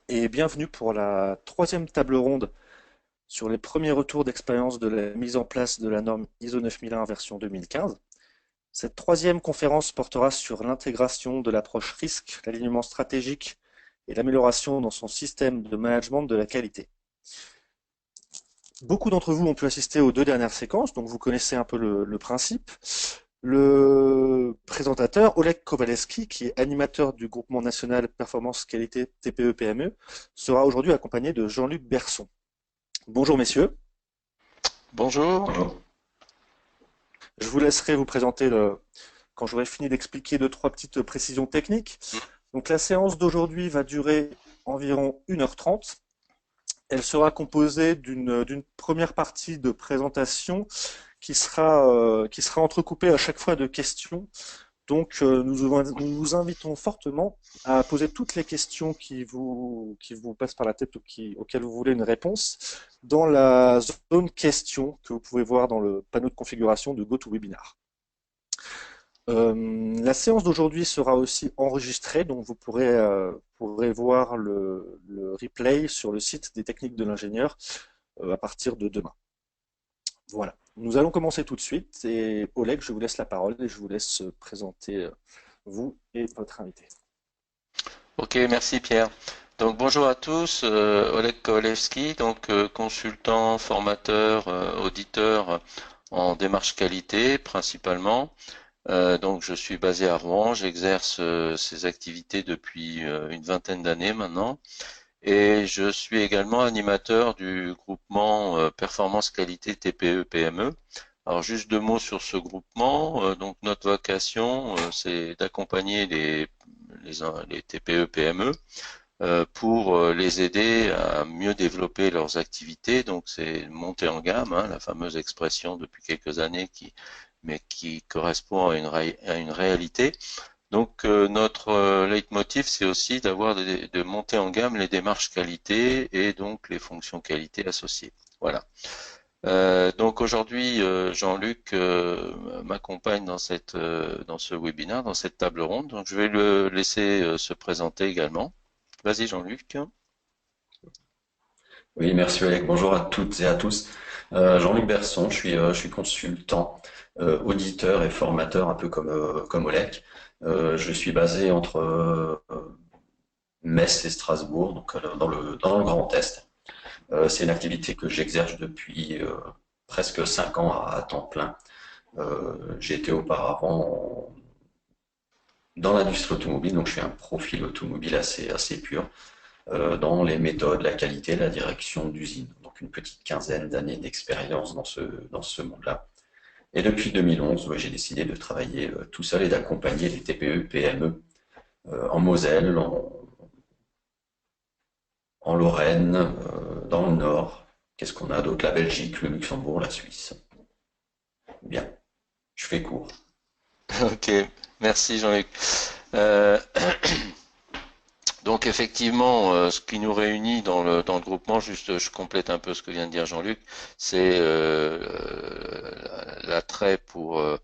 et bienvenue pour la troisième table ronde sur les premiers retours d'expérience de la mise en place de la norme ISO 9001 version 2015. Cette troisième conférence portera sur l'intégration de l'approche risque, l'alignement stratégique et l'amélioration dans son système de management de la qualité. Beaucoup d'entre vous ont pu assister aux deux dernières séquences, donc vous connaissez un peu le principe. Le présentateur, Oleg Kowalewski, qui est animateur du groupement national performance qualité TPE-PME, sera aujourd'hui accompagné de Jean-Luc Berson. Bonjour messieurs. Bonjour. Bonjour. Je vous laisserai vous présenter quand j'aurai fini d'expliquer deux, trois petites précisions techniques. Donc la séance d'aujourd'hui va durer environ 1h30. Elle sera composée d'une première partie de présentation qui sera entrecoupée à chaque fois de questions. Donc nous vous invitons fortement à poser toutes les questions qui vous passent par la tête ou auxquelles vous voulez une réponse dans la zone questions que vous pouvez voir dans le panneau de configuration de GoToWebinar. La séance d'aujourd'hui sera aussi enregistrée, donc vous pourrez voir le replay sur le site des techniques de l'ingénieur à partir de demain. Voilà, nous allons commencer tout de suite et Oleg, je vous laisse la parole et je vous laisse présenter vous et votre invité. Ok, merci Pierre. Donc bonjour à tous, Oleg Kowalewski, donc consultant, formateur, auditeur en démarche qualité principalement. Donc je suis basé à Rouen, j'exerce ces activités depuis une vingtaine d'années maintenant. Et je suis également animateur du groupement Performance Qualité TPE-PME. Alors juste deux mots sur ce groupement. Donc notre vocation, c'est d'accompagner les TPE-PME pour les aider à mieux développer leurs activités. Donc c'est monter en gamme, hein, la fameuse expression depuis quelques années mais qui correspond à une réalité. Donc notre leitmotiv, c'est aussi de monter en gamme les démarches qualité et donc les fonctions qualité associées. Voilà. Donc aujourd'hui, Jean-Luc m'accompagne dans dans ce webinaire, dans cette table ronde. Donc je vais le laisser se présenter également. Vas-y Jean-Luc. Oui, merci Oleg. Bonjour à toutes et à tous. Jean-Luc Berson, je suis consultant, auditeur et formateur, un peu comme Oleg. Je suis basé entre Metz et Strasbourg, donc dans le Grand Est. C'est une activité que j'exerce depuis presque 5 ans à temps plein. J'ai été auparavant dans l'industrie automobile, donc je suis un profil automobile assez pur. Dans les méthodes, la qualité, la direction d'usine. Donc une petite quinzaine d'années d'expérience dans ce monde-là. Et depuis 2011, ouais, j'ai décidé de travailler tout seul et d'accompagner les TPE, PME en Moselle, en Lorraine, dans le Nord. Qu'est-ce qu'on a d'autre? La Belgique, le Luxembourg, la Suisse. Bien, je fais court. Ok, merci Jean-Luc. Euh, Donc effectivement, ce qui nous réunit dans le groupement, juste je complète un peu ce que vient de dire Jean-Luc, c'est l'attrait pour euh,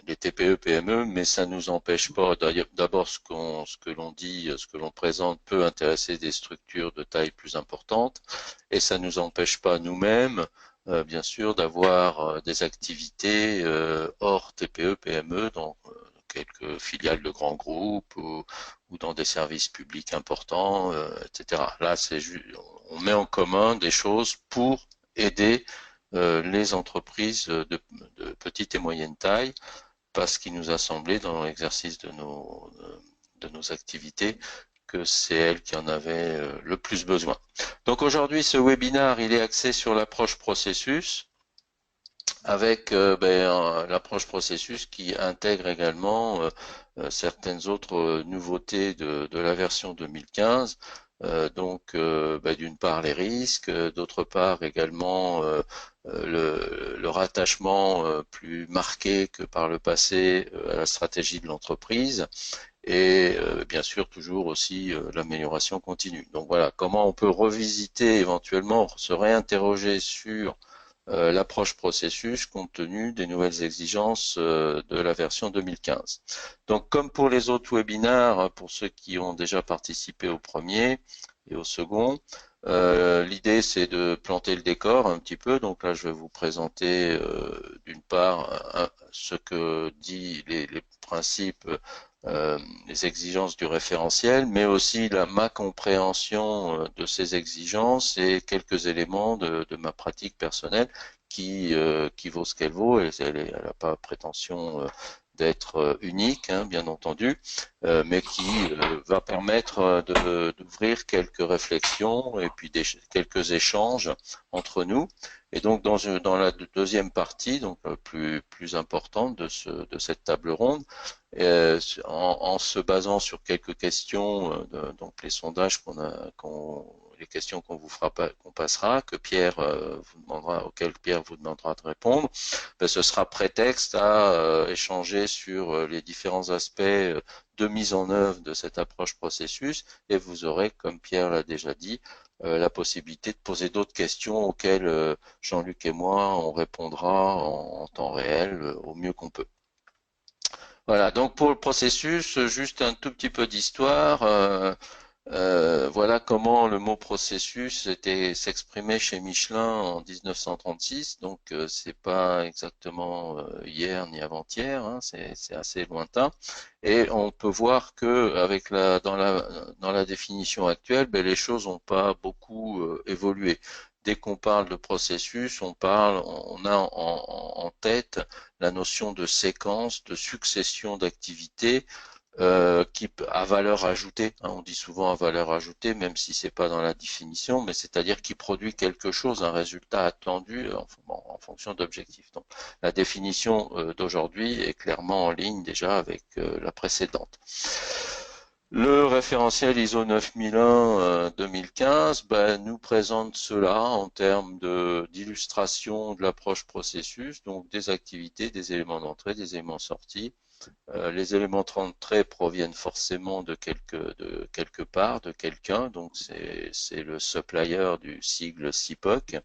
les TPE, PME, mais ça nous empêche pas. D'abord, ce que l'on dit, ce que l'on présente peut intéresser des structures de taille plus importante, et ça nous empêche pas nous-mêmes, bien sûr, d'avoir des activités hors TPE, PME, dans quelques filiales de grands groupes ou dans des services publics importants, etc. Là, on met en commun des choses pour aider les entreprises de petite et moyenne taille, parce qu'il nous a semblé dans l'exercice de nos activités que c'est elles qui en avaient le plus besoin. Donc aujourd'hui, ce webinaire, il est axé sur l'approche processus, avec l'approche processus qui intègre également certaines autres nouveautés de la version 2015. D'une part les risques, d'autre part également le rattachement plus marqué que par le passé à la stratégie de l'entreprise et bien sûr toujours aussi l'amélioration continue. Donc voilà, comment on peut revisiter éventuellement, se réinterroger sur l'approche processus compte tenu des nouvelles exigences de la version 2015. Donc comme pour les autres webinaires, pour ceux qui ont déjà participé au premier et au second, l'idée c'est de planter le décor un petit peu. Donc là je vais vous présenter d'une part ce que dit les principes, les exigences du référentiel, mais aussi ma compréhension de ces exigences et quelques éléments de ma pratique personnelle qui vaut ce qu'elle vaut. Elle n'a pas prétention d'être unique, hein, bien entendu, mais qui va permettre d'ouvrir quelques réflexions et puis quelques échanges entre nous. Et donc dans la deuxième partie, donc plus importante de cette table ronde, en se basant sur quelques questions, donc les sondages les questions qu'on vous fera qu'on passera, que Pierre vous demandera, auxquelles Pierre vous demandera de répondre, ben, ce sera prétexte à échanger sur les différents aspects de mise en œuvre de cette approche processus, et vous aurez, comme Pierre l'a déjà dit, la possibilité de poser d'autres questions auxquelles Jean-Luc et moi on répondra en temps réel au mieux qu'on peut. Voilà, donc pour le processus, juste un tout petit peu d'histoire. Voilà comment le mot processus s'exprimait chez Michelin en 1936. Donc c'est pas exactement hier ni avant-hier, hein, c'est assez lointain. Et on peut voir que avec dans la définition actuelle, ben, les choses n'ont pas beaucoup évolué. Dès qu'on parle de processus, on a en tête la notion de séquence, de succession d'activités qui à valeur ajoutée, hein, on dit souvent à valeur ajoutée, même si c'est pas dans la définition, mais c'est-à-dire qui produit quelque chose, un résultat attendu en fonction d'objectifs. Donc la définition d'aujourd'hui est clairement en ligne déjà avec la précédente. Le référentiel ISO 9001 2015 nous présente cela en termes d'illustration de l'approche processus, donc des activités, des éléments d'entrée, des éléments sortis. Les éléments d'entrée proviennent forcément de quelque part, de quelqu'un, donc c'est le supplier du sigle CIPOC,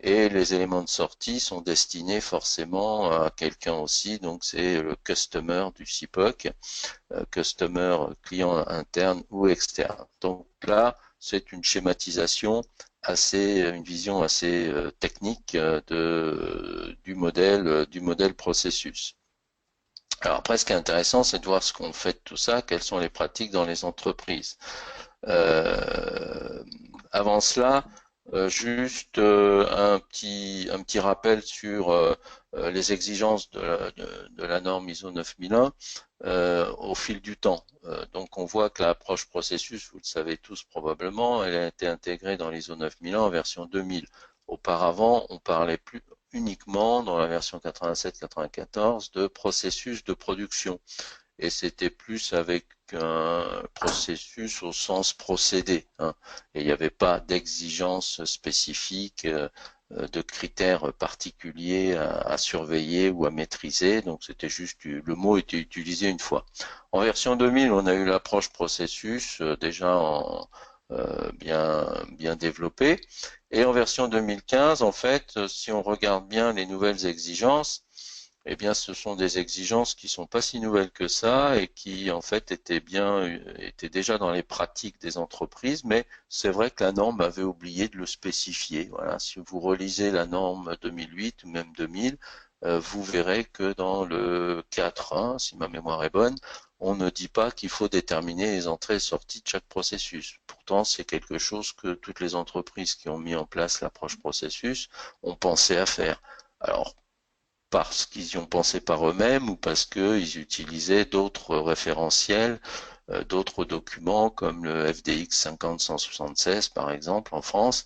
et les éléments de sortie sont destinés forcément à quelqu'un aussi, donc c'est le customer du CIPOC, customer client interne ou externe. Donc là, c'est une schématisation une vision assez technique du modèle processus. Alors après, ce qui est intéressant, c'est de voir ce qu'on fait de tout ça, quelles sont les pratiques dans les entreprises. Avant cela, juste un petit rappel sur les exigences de la norme ISO 9001 au fil du temps. Donc on voit que l'approche processus, vous le savez tous probablement, elle a été intégrée dans l'ISO 9001 en version 2000. Auparavant, on parlait plus uniquement dans la version 87-94 de processus de production. Et c'était plus avec un processus au sens procédé. Hein. Et il n'y avait pas d'exigence spécifique, de critères particuliers à surveiller ou à maîtriser. Donc c'était juste, le mot était utilisé une fois. En version 2000, on a eu l'approche processus déjà bien développée. Et en version 2015, en fait, si on regarde bien les nouvelles exigences, eh bien, ce sont des exigences qui sont pas si nouvelles que ça et qui, en fait, étaient déjà dans les pratiques des entreprises, mais c'est vrai que la norme avait oublié de le spécifier. Voilà. Si vous relisez la norme 2008 ou même 2000, vous verrez que dans le 4.1, si ma mémoire est bonne, on ne dit pas qu'il faut déterminer les entrées et sorties de chaque processus. Pourtant, c'est quelque chose que toutes les entreprises qui ont mis en place l'approche processus ont pensé à faire. Alors, parce qu'ils y ont pensé par eux-mêmes ou parce qu'ils utilisaient d'autres référentiels, d'autres documents comme le FDX 50176 par exemple en France,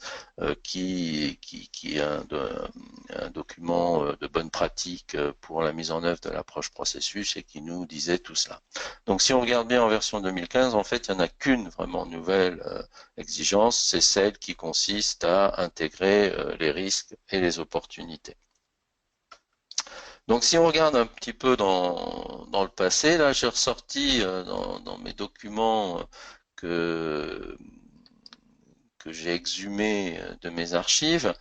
qui est un document de bonne pratique pour la mise en œuvre de l'approche processus et qui nous disait tout cela. Donc si on regarde bien en version 2015, en fait il n'y en a qu'une vraiment nouvelle exigence, c'est celle qui consiste à intégrer les risques et les opportunités. Donc si on regarde un petit peu dans le passé, là j'ai ressorti dans mes documents que j'ai exhumés de mes archives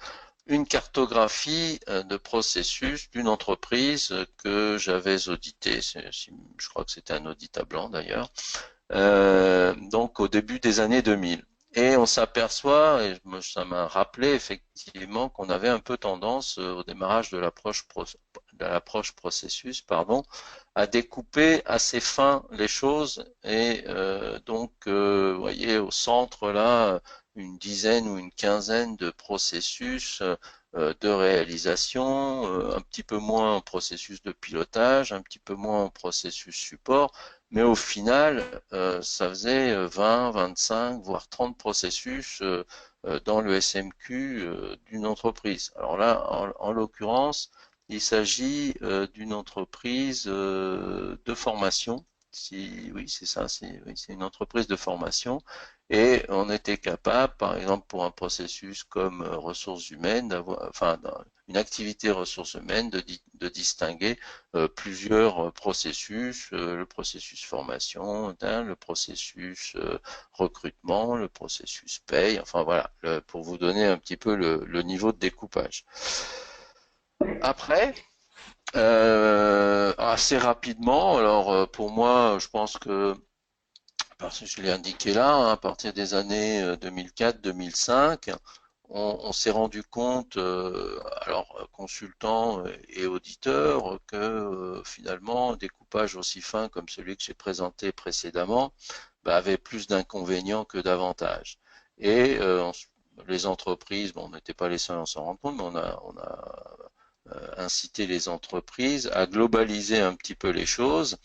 une cartographie de processus d'une entreprise que j'avais auditée. Je crois que c'était un audit à blanc d'ailleurs. Donc au début des années 2000. Et on s'aperçoit, et ça m'a rappelé effectivement qu'on avait un peu tendance au démarrage de l'approche processus, pardon, à découper assez fin les choses. Et donc, vous voyez, au centre là, une dizaine ou une quinzaine de processus de réalisation, un petit peu moins en processus de pilotage, un petit peu moins en processus support. Mais au final, ça faisait 20, 25, voire 30 processus dans le SMQ d'une entreprise. Alors là, en l'occurrence, il s'agit d'une entreprise de formation. Oui, c'est ça, oui, c'est une entreprise de formation. Et on était capable, par exemple, pour un processus comme ressources humaines, une activité ressources humaines, de distinguer plusieurs processus, le processus formation, le processus recrutement, le processus paye, enfin voilà, pour vous donner un petit peu le niveau de découpage. Après, assez rapidement, alors pour moi, je pense que, parce que je l'ai indiqué là, hein, à partir des années 2004-2005, on s'est rendu compte, alors consultants et auditeurs, que finalement, un découpage aussi fin comme celui que j'ai présenté précédemment, avait plus d'inconvénients que d'avantages. Et les entreprises, bon, on n'était pas les seuls à s'en rendre compte, mais on a inciter les entreprises à globaliser un petit peu les choses.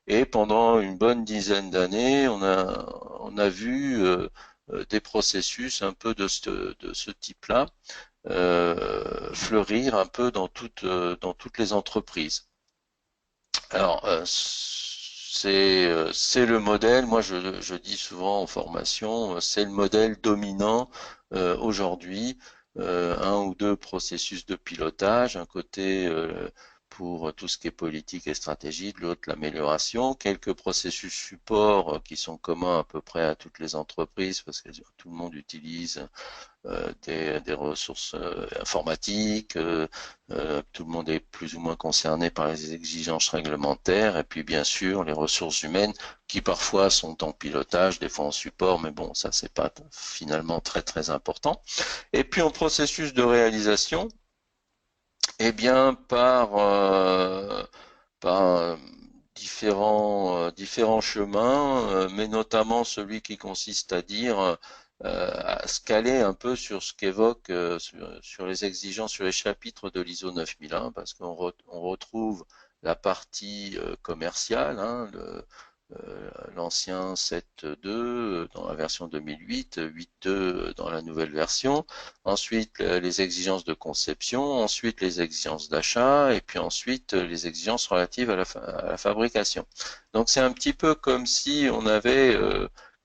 Et pendant une bonne dizaine d'années, on a vu des processus un peu de ce type-là fleurir un peu dans toutes les entreprises. Alors, c'est le modèle, moi je dis souvent en formation, c'est le modèle dominant aujourd'hui. Un ou deux processus de pilotage, un côté pour tout ce qui est politique et stratégie, de l'autre l'amélioration, quelques processus support qui sont communs à peu près à toutes les entreprises parce que tout le monde utilise des ressources informatiques, tout le monde est plus ou moins concerné par les exigences réglementaires, et puis bien sûr les ressources humaines qui parfois sont en pilotage, des fois en support, mais bon, ça c'est pas finalement très très important. Et puis en processus de réalisation, eh bien par différents chemins, mais notamment celui qui consiste à dire à se caler un peu sur ce qu'évoque sur les exigences sur les chapitres de l'ISO 9001 parce qu'on retrouve la partie commerciale, hein, l'ancien 7.2 dans la version 2008, 8.2 dans la nouvelle version, ensuite les exigences de conception, ensuite les exigences d'achat, et puis ensuite les exigences relatives à la fabrication. Donc c'est un petit peu comme si on avait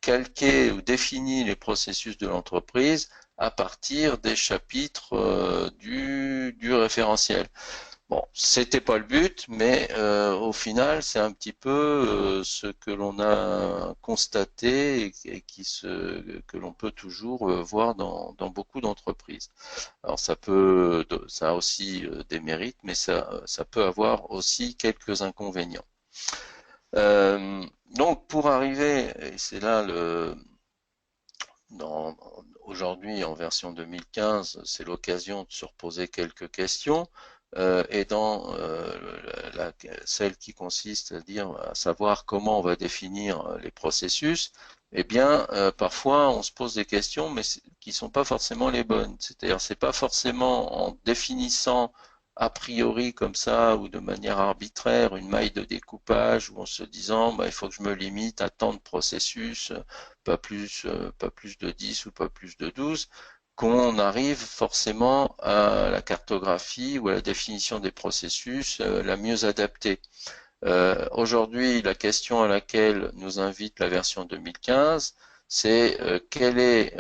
calqué ou défini les processus de l'entreprise à partir des chapitres du référentiel. Bon, c'était pas le but, mais au final, c'est un petit peu ce que l'on a constaté et que l'on peut toujours voir dans beaucoup d'entreprises. Alors ça a aussi des mérites, mais ça peut avoir aussi quelques inconvénients. Donc pour arriver, et c'est là aujourd'hui en version 2015, c'est l'occasion de se reposer quelques questions. Et dans celle qui consiste à savoir comment on va définir les processus, eh bien parfois on se pose des questions mais qui sont pas forcément les bonnes. C'est-à-dire c'est pas forcément en définissant a priori comme ça ou de manière arbitraire une maille de découpage ou en se disant il faut que je me limite à tant de processus, pas plus de 10 ou pas plus de 12, qu'on arrive forcément à la cartographie ou à la définition des processus la mieux adaptée. Aujourd'hui, la question à laquelle nous invite la version 2015, c'est quelle est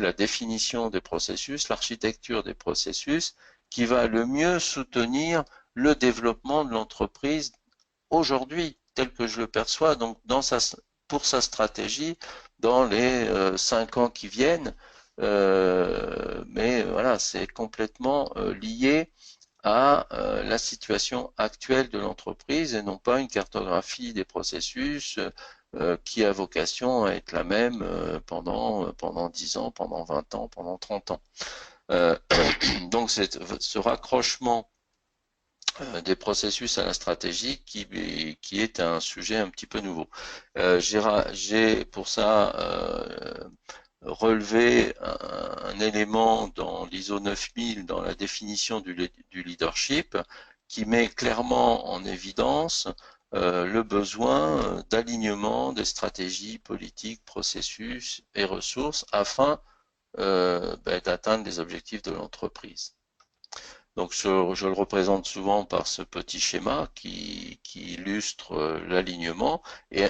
la définition des processus, l'architecture des processus qui va le mieux soutenir le développement de l'entreprise aujourd'hui, tel que je le perçois, donc pour sa stratégie dans les 5 ans qui viennent, mais voilà, c'est complètement lié à la situation actuelle de l'entreprise et non pas une cartographie des processus qui a vocation à être la même pendant 10 ans, pendant 20 ans, pendant 30 ans. Euh, donc ce rapprochement des processus à la stratégie qui est un sujet un petit peu nouveau. J'ai pour ça relevé un élément dans l'ISO 9000, dans la définition du leadership, qui met clairement en évidence le besoin d'alignement des stratégies politiques, processus et ressources afin d'atteindre les objectifs de l'entreprise. Donc je le représente souvent par ce petit schéma qui illustre l'alignement et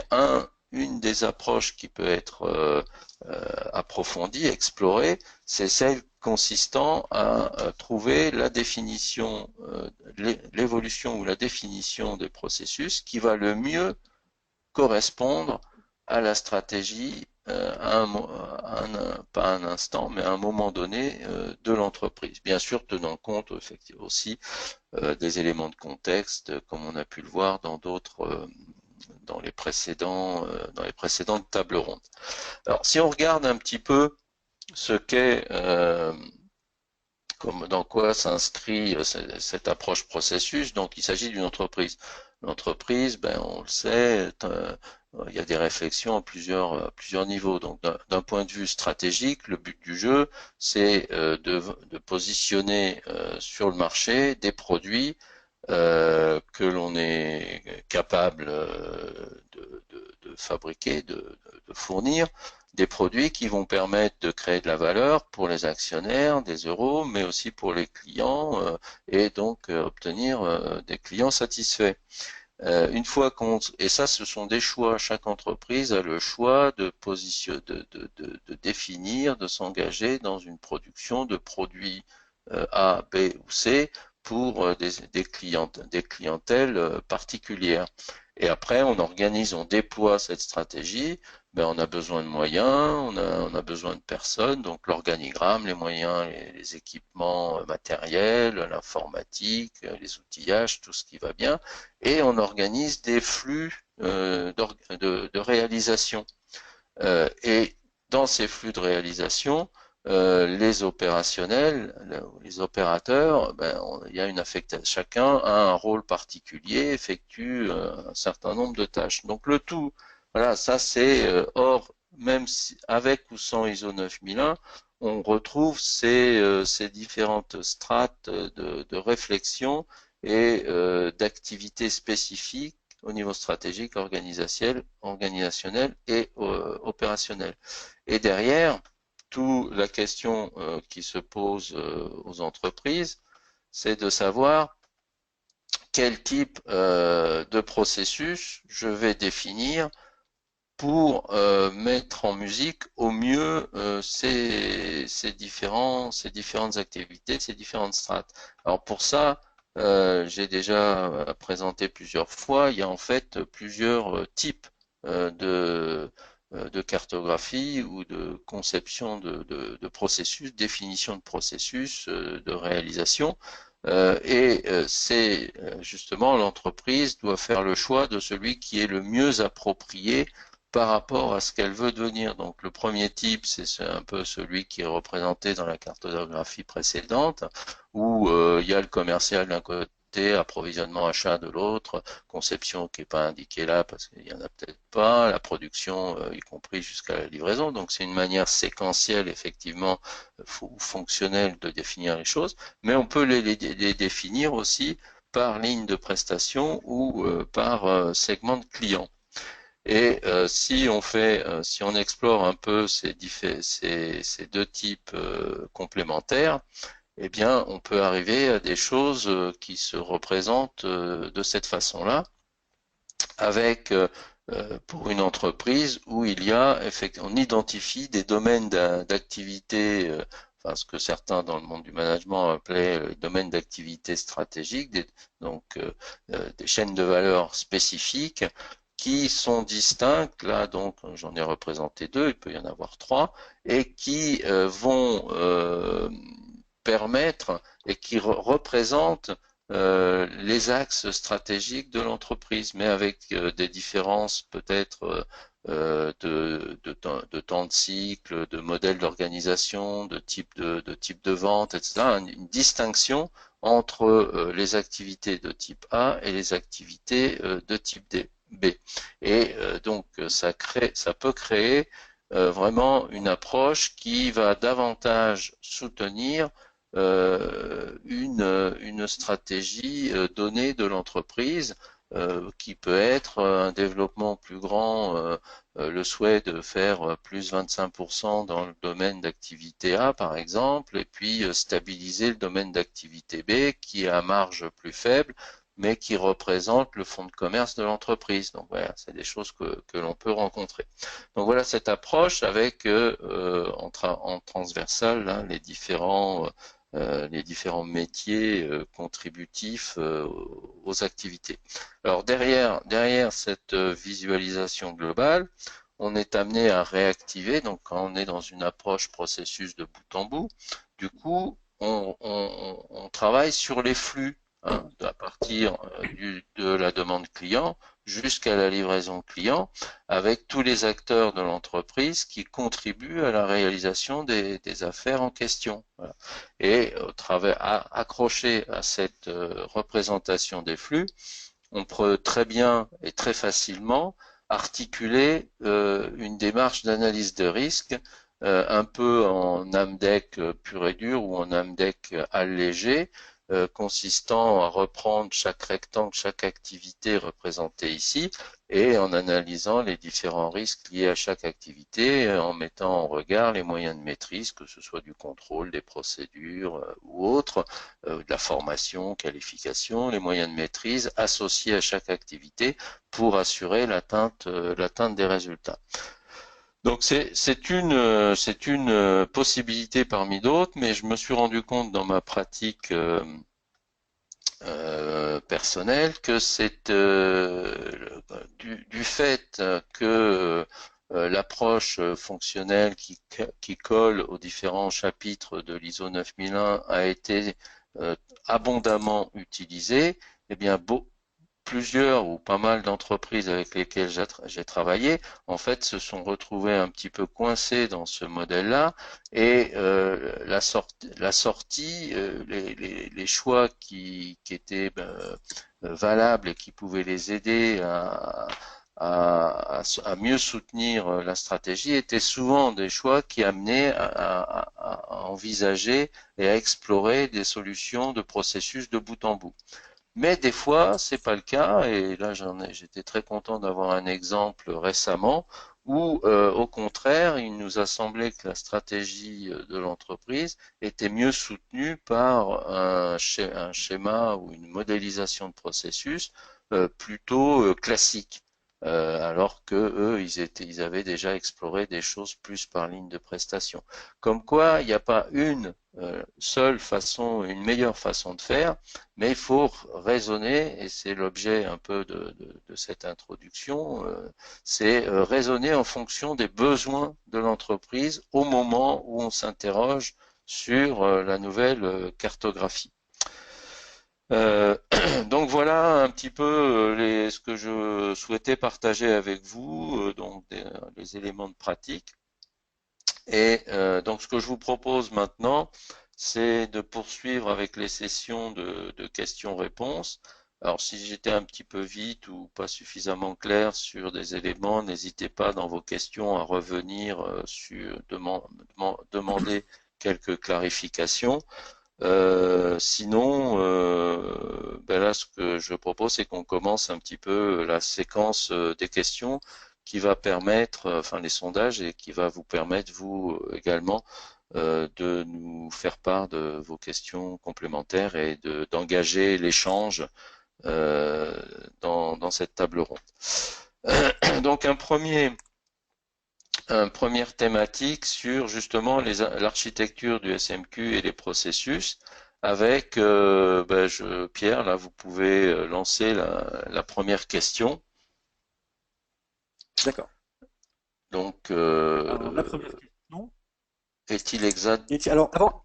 une des approches qui peut être approfondie, explorée, c'est celle consistant à trouver la définition, l'évolution ou la définition des processus qui va le mieux correspondre à la stratégie pas à un instant, mais à un moment donné de l'entreprise. Bien sûr, tenant compte effectivement aussi des éléments de contexte, comme on a pu le voir dans d'autres, dans les précédentes tables rondes. Alors, si on regarde un petit peu ce qu'est, dans quoi s'inscrit cette approche processus, donc il s'agit d'une entreprise. L'entreprise, on le sait, il y a des réflexions à plusieurs niveaux. Donc, d'un point de vue stratégique, le but du jeu, c'est de positionner sur le marché des produits que l'on est capable de fabriquer, de fournir, des produits qui vont permettre de créer de la valeur pour les actionnaires, des euros, mais aussi pour les clients et donc obtenir des clients satisfaits. Une fois et ça, ce sont des choix. Chaque entreprise a le choix de définir, de s'engager dans une production de produits A, B ou C pour des clientèles particulières. Et après, on organise, on déploie cette stratégie. On a besoin de moyens, on a besoin de personnes, donc l'organigramme, les moyens, les équipements matériels, l'informatique, les outillages, tout ce qui va bien, et on organise des flux de réalisation. Et dans ces flux de réalisation, les opérationnels, les opérateurs, il y a une affectation. Chacun a un rôle particulier, effectue un certain nombre de tâches. Donc le tout, voilà, ça c'est or, même si, avec ou sans ISO 9001, on retrouve ces différentes strates de réflexion et d'activités spécifiques au niveau stratégique, organisationnel et opérationnel. Et derrière, toute la question qui se pose aux entreprises, c'est de savoir quel type de processus je vais définir pour mettre en musique au mieux ces différentes activités, ces différentes strates. Alors pour ça, j'ai déjà présenté plusieurs fois, il y a en fait plusieurs types de cartographie ou de conception de processus, définition de processus, de réalisation. C'est justement l'entreprise doit faire le choix de celui qui est le mieux approprié par rapport à ce qu'elle veut devenir. Donc le premier type, c'est un peu celui qui est représenté dans la cartographie précédente, où il y a le commercial d'un côté, approvisionnement, achat de l'autre, conception qui n'est pas indiquée là parce qu'il n'y en a peut-être pas, la production y compris jusqu'à la livraison. Donc c'est une manière séquentielle effectivement ou fonctionnelle de définir les choses, mais on peut les définir aussi par ligne de prestation ou par segment de client. Et si on explore un peu ces deux types complémentaires, eh bien, on peut arriver à des choses qui se représentent de cette façon-là, avec pour une entreprise où on identifie des domaines d'activité, enfin ce que certains dans le monde du management appelaient le domaine d'activité stratégique, donc des chaînes de valeur spécifiques qui sont distinctes, là donc j'en ai représenté deux, il peut y en avoir trois, et qui vont permettre et qui représentent les axes stratégiques de l'entreprise, mais avec des différences peut-être de temps de cycle, de modèle d'organisation, de type de vente, etc. Une distinction entre les activités de type A et les activités de type B. Et donc ça peut créer vraiment une approche qui va davantage soutenir une stratégie donnée de l'entreprise qui peut être un développement plus grand, le souhait de faire plus 25% dans le domaine d'activité A par exemple, et puis stabiliser le domaine d'activité B qui est à marge plus faible, mais qui représente le fonds de commerce de l'entreprise. Donc voilà, c'est des choses que l'on peut rencontrer. Donc voilà cette approche avec en transversal hein, les différents métiers contributifs aux activités. Alors derrière cette visualisation globale, on est amené à réactiver, donc quand on est dans une approche processus de bout en bout, du coup, on travaille sur les flux, hein, à partir de la demande client jusqu'à la livraison client, avec tous les acteurs de l'entreprise qui contribuent à la réalisation des affaires en question. Voilà. Et accroché à cette représentation des flux, on peut très bien et très facilement articuler une démarche d'analyse de risque un peu en AMDEC pur et dur ou en AMDEC allégé, consistant à reprendre chaque rectangle, chaque activité représentée ici, et en analysant les différents risques liés à chaque activité, en mettant en regard les moyens de maîtrise, que ce soit du contrôle, des procédures ou autres, de la formation, qualification, les moyens de maîtrise associés à chaque activité pour assurer l'atteinte des résultats. Donc c'est une possibilité parmi d'autres, mais je me suis rendu compte dans ma pratique personnelle que c'est du fait que l'approche fonctionnelle qui colle aux différents chapitres de l'ISO 9001 a été abondamment utilisée, eh bien plusieurs ou pas mal d'entreprises avec lesquelles j'ai travaillé, en fait, se sont retrouvées un petit peu coincées dans ce modèle-là, et la sortie, les choix qui étaient valables et qui pouvaient les aider à mieux soutenir la stratégie étaient souvent des choix qui amenaient à envisager et à explorer des solutions de processus de bout en bout. Mais des fois, c'est pas le cas, et là j'étais très content d'avoir un exemple récemment où, au contraire, il nous a semblé que la stratégie de l'entreprise était mieux soutenue par un schéma ou une modélisation de processus plutôt classique. Alors que eux, ils avaient déjà exploré des choses plus par ligne de prestation. Comme quoi, il n'y a pas une seule façon, une meilleure façon de faire, mais il faut raisonner, et c'est l'objet un peu de cette introduction, c'est raisonner en fonction des besoins de l'entreprise au moment où on s'interroge sur la nouvelle cartographie. Donc voilà un petit peu ce que je souhaitais partager avec vous, donc les éléments de pratique. Et donc ce que je vous propose maintenant, c'est de poursuivre avec les sessions de questions-réponses. Alors si j'étais un petit peu vite ou pas suffisamment clair sur des éléments, n'hésitez pas dans vos questions à revenir sur demander quelques clarifications. Sinon, là, ce que je propose, c'est qu'on commence un petit peu la séquence des questions qui va permettre, enfin les sondages, et qui va vous permettre, vous également, de nous faire part de vos questions complémentaires et d'engager l'échange dans cette table ronde. Donc une première thématique sur justement l'architecture du SMQ et les processus avec, Pierre, là vous pouvez lancer la première question. D'accord. Donc, Alors, la première question. est-il exact? Alors, avant,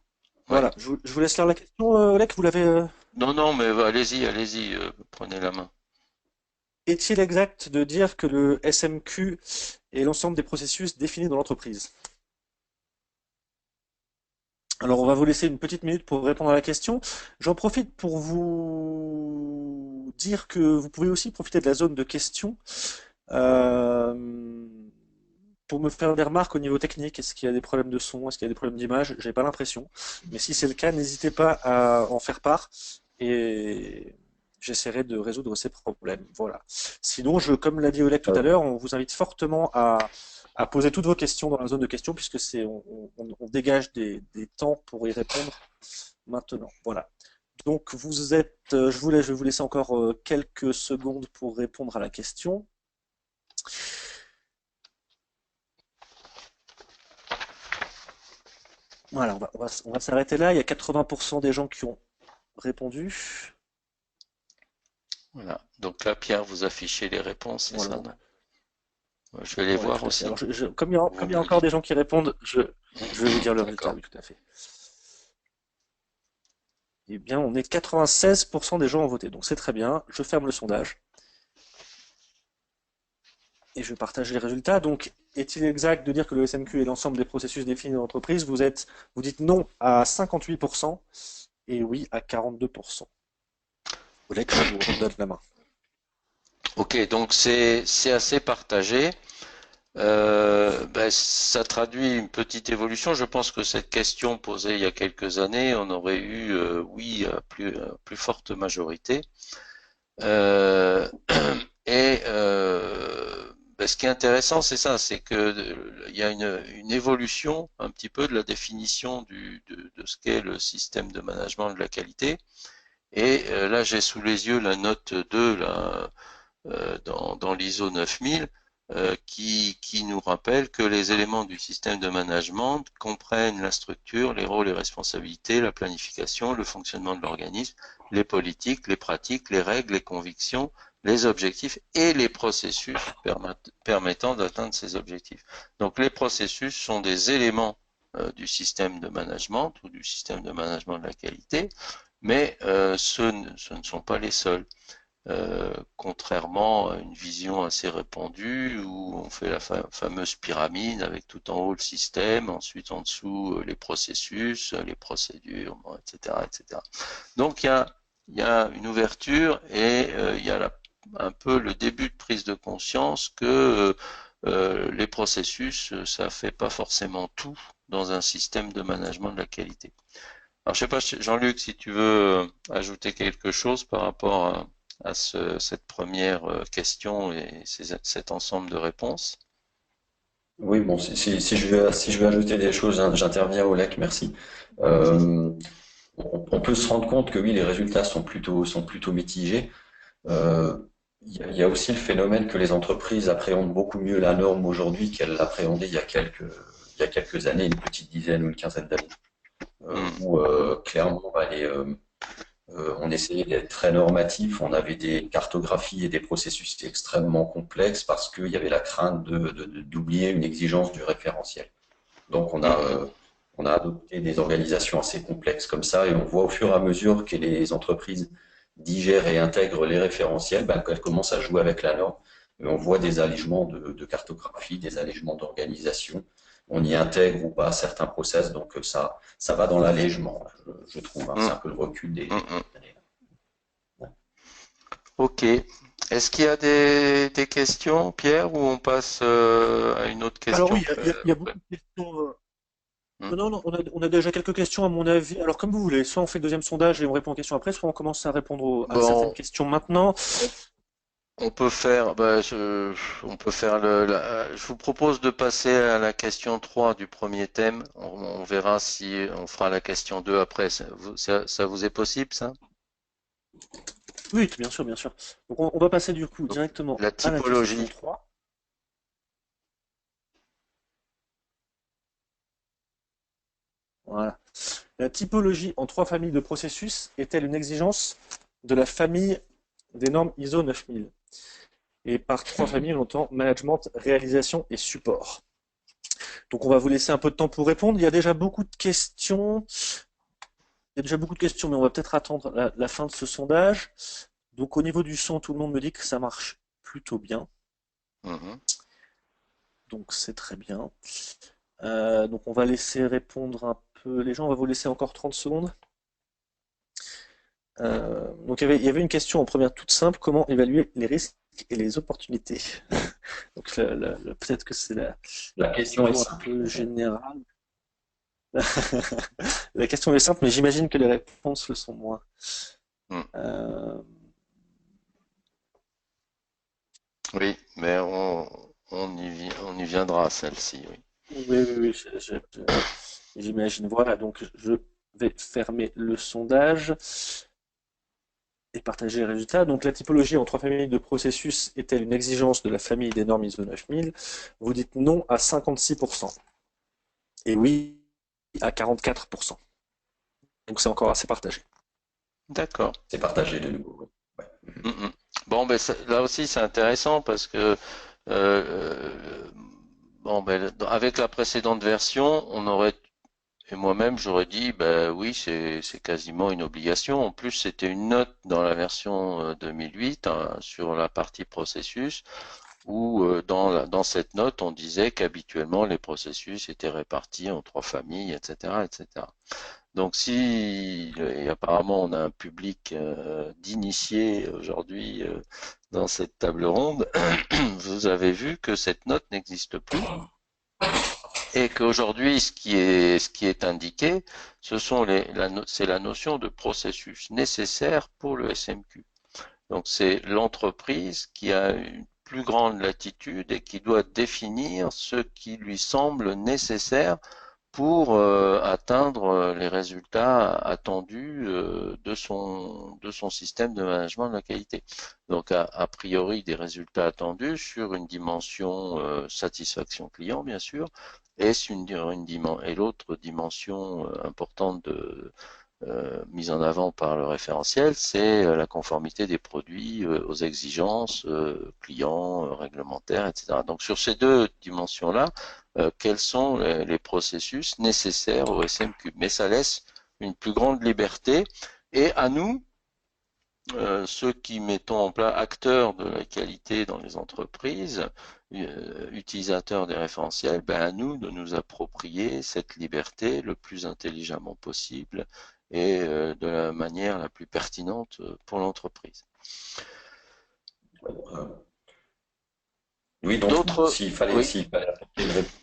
Ouais. voilà, je vous laisse lire la question, Oleg, vous l'avez. Non, non, mais allez-y, prenez la main. Est-il exact de dire que le SMQ est l'ensemble des processus définis dans l'entreprise? Alors, on va vous laisser une petite minute pour répondre à la question. J'en profite pour vous dire que vous pouvez aussi profiter de la zone de questions euh, pour me faire des remarques au niveau technique. Est-ce qu'il y a des problèmes de son? Est-ce qu'il y a des problèmes d'image? J'ai pas l'impression. Mais si c'est le cas, n'hésitez pas à en faire part et j'essaierai de résoudre ces problèmes. Voilà. Sinon, comme l'a dit Oleg tout à l'heure, on vous invite fortement à poser toutes vos questions dans la zone de questions puisque on dégage des temps pour y répondre maintenant. Voilà. Donc vous êtes, je vais vous laisser encore quelques secondes pour répondre à la question. Voilà, on va s'arrêter là. Il y a 80% des gens qui ont répondu. Voilà. Donc là, Pierre, vous affichez les réponses, c'est Voilà, ça, bon, non? Je vais les ouais, voir tout à fait. aussi. Alors, Vous comme il y me a le encore dites. des gens qui répondent, je vais vous dire le résultat, D'accord. oui, tout à fait. Eh bien, on est 96% des gens ont voté, donc c'est très bien. Je ferme le sondage et je partage les résultats. Donc, est-il exact de dire que le SMQ est l'ensemble des processus définis dans l'entreprise? Vous dites non à 58% et oui à 42%. Oleg, je vous redonne la main. Ok, donc c'est assez partagé. Ben, ça traduit une petite évolution. Je pense que cette question posée il y a quelques années, on aurait eu oui plus forte majorité. Euh, ben, ce qui est intéressant, c'est ça, c'est que il y a une évolution un petit peu de la définition de ce qu'est le système de management de la qualité. Et là, j'ai sous les yeux la note 2 là, dans l'ISO 9000 qui nous rappelle que les éléments du système de management comprennent la structure, les rôles et responsabilités, la planification, le fonctionnement de l'organisme, les politiques, les pratiques, les règles, les convictions, les objectifs et les processus permettant d'atteindre ces objectifs. Donc les processus sont des éléments du système de management ou du système de management de la qualité, mais ce ne sont pas les seuls. Contrairement à une vision assez répandue où on fait la fameuse pyramide avec tout en haut le système, ensuite en dessous les processus, les procédures, bon, etc., etc. Donc il y a une ouverture et il y a un peu le début de prise de conscience que les processus, ça fait pas forcément tout dans un système de management de la qualité. Alors, je sais pas, Jean-Luc, si tu veux ajouter quelque chose par rapport cette première question et cet ensemble de réponses. Oui, bon, si je veux ajouter des choses, j'interviens au lac, merci. Allez-y. Euh, on peut se rendre compte que oui, les résultats sont plutôt mitigés. Euh, il y a aussi le phénomène que les entreprises appréhendent beaucoup mieux la norme aujourd'hui qu'elles l'appréhendaient il y a quelques années, une petite dizaine ou une quinzaine d'années, Hmm. où clairement, bah, on essayait d'être très normatif, on avait des cartographies et des processus extrêmement complexes parce qu'il y avait la crainte d'oublier une exigence du référentiel. Donc Mhm. on a adopté des organisations assez complexes comme ça et on voit au fur et à mesure que les entreprises digèrent et intègrent les référentiels, ben, qu'elles commencent à jouer avec la norme. Et on voit des allégements de cartographie, des allégements d'organisation. On y intègre ou pas certains process, donc ça va dans l'allègement, je trouve. Hein. C'est Hmm. un peu le recul Hmm. Hmm. des années. Ouais. Ok. Est-ce qu'il y a des questions, Pierre, ou on passe à une autre Alors question oui, que... il y a ouais. beaucoup de questions. Hmm. Non, non, on a déjà quelques questions à mon avis. Alors comme vous voulez, soit on fait le deuxième sondage et on répond aux questions après, soit on commence à répondre à certaines Bon, questions maintenant. on peut faire, on peut faire je vous propose de passer à la question 3 du premier thème. On verra si on fera la question 2 après. Ça vous est possible, ça? Oui, bien sûr, bien sûr. Donc on va passer du coup Donc, directement la à la question typologie. 3. Voilà. La typologie en trois familles de processus est-elle une exigence de la famille des normes ISO 9000? Et par trois familles, on entend management, réalisation et support. Donc on va vous laisser un peu de temps pour répondre. Il y a déjà beaucoup de questions. Il y a déjà beaucoup de questions, mais on va peut-être attendre la fin de ce sondage. Donc au niveau du son, tout le monde me dit que ça marche plutôt bien. Mhm. Donc c'est très bien. Donc on va laisser répondre un peu les gens. On va vous laisser encore 30 secondes. Donc il y avait une question en première toute simple, comment évaluer les risques et les opportunités? Donc peut-être que c'est la La question est question un simple. peu générale. La question est simple, mais j'imagine que les réponses le sont moins. Mm. Euh, Oui, mais on y viendra, celle-ci, oui. oui, oui, oui, j'imagine. Voilà, donc je vais fermer le sondage et partager les résultats. Donc la typologie en trois familles de processus est-elle une exigence de la famille des normes ISO 9000? Vous dites non à 56% et oui à 44%. Donc c'est encore assez partagé. D'accord. C'est partagé de nouveau. Oui. Ouais. Mm, mm. Bon, ben là aussi c'est intéressant parce que euh, bon, ben, avec la précédente version, on aurait et moi-même j'aurais dit ben oui c'est quasiment une obligation. En plus c'était une note dans la version 2008 hein, sur la partie processus où dans cette note on disait qu'habituellement les processus étaient répartis en trois familles, etc., etc. Donc si et apparemment on a un public d'initiés aujourd'hui dans cette table ronde, vous avez vu que cette note n'existe plus et qu'aujourd'hui ce qui est indiqué, c'est la notion de processus nécessaire pour le SMQ. Donc c'est l'entreprise qui a une plus grande latitude et qui doit définir ce qui lui semble nécessaire pour atteindre les résultats attendus de son système de management de la qualité. Donc a priori des résultats attendus sur une dimension satisfaction client bien sûr, et et l'autre dimension importante de mise en avant par le référentiel, c'est la conformité des produits aux exigences clients, réglementaires, etc. Donc sur ces deux dimensions-là, quels sont les processus nécessaires au SMQ? Mais ça laisse une plus grande liberté et à nous, ceux qui mettons en place acteurs de la qualité dans les entreprises, utilisateurs des référentiels, ben à nous de nous approprier cette liberté le plus intelligemment possible et de la manière la plus pertinente pour l'entreprise. Euh, oui, donc D'autres, oui, s'il fallait apporter une réponse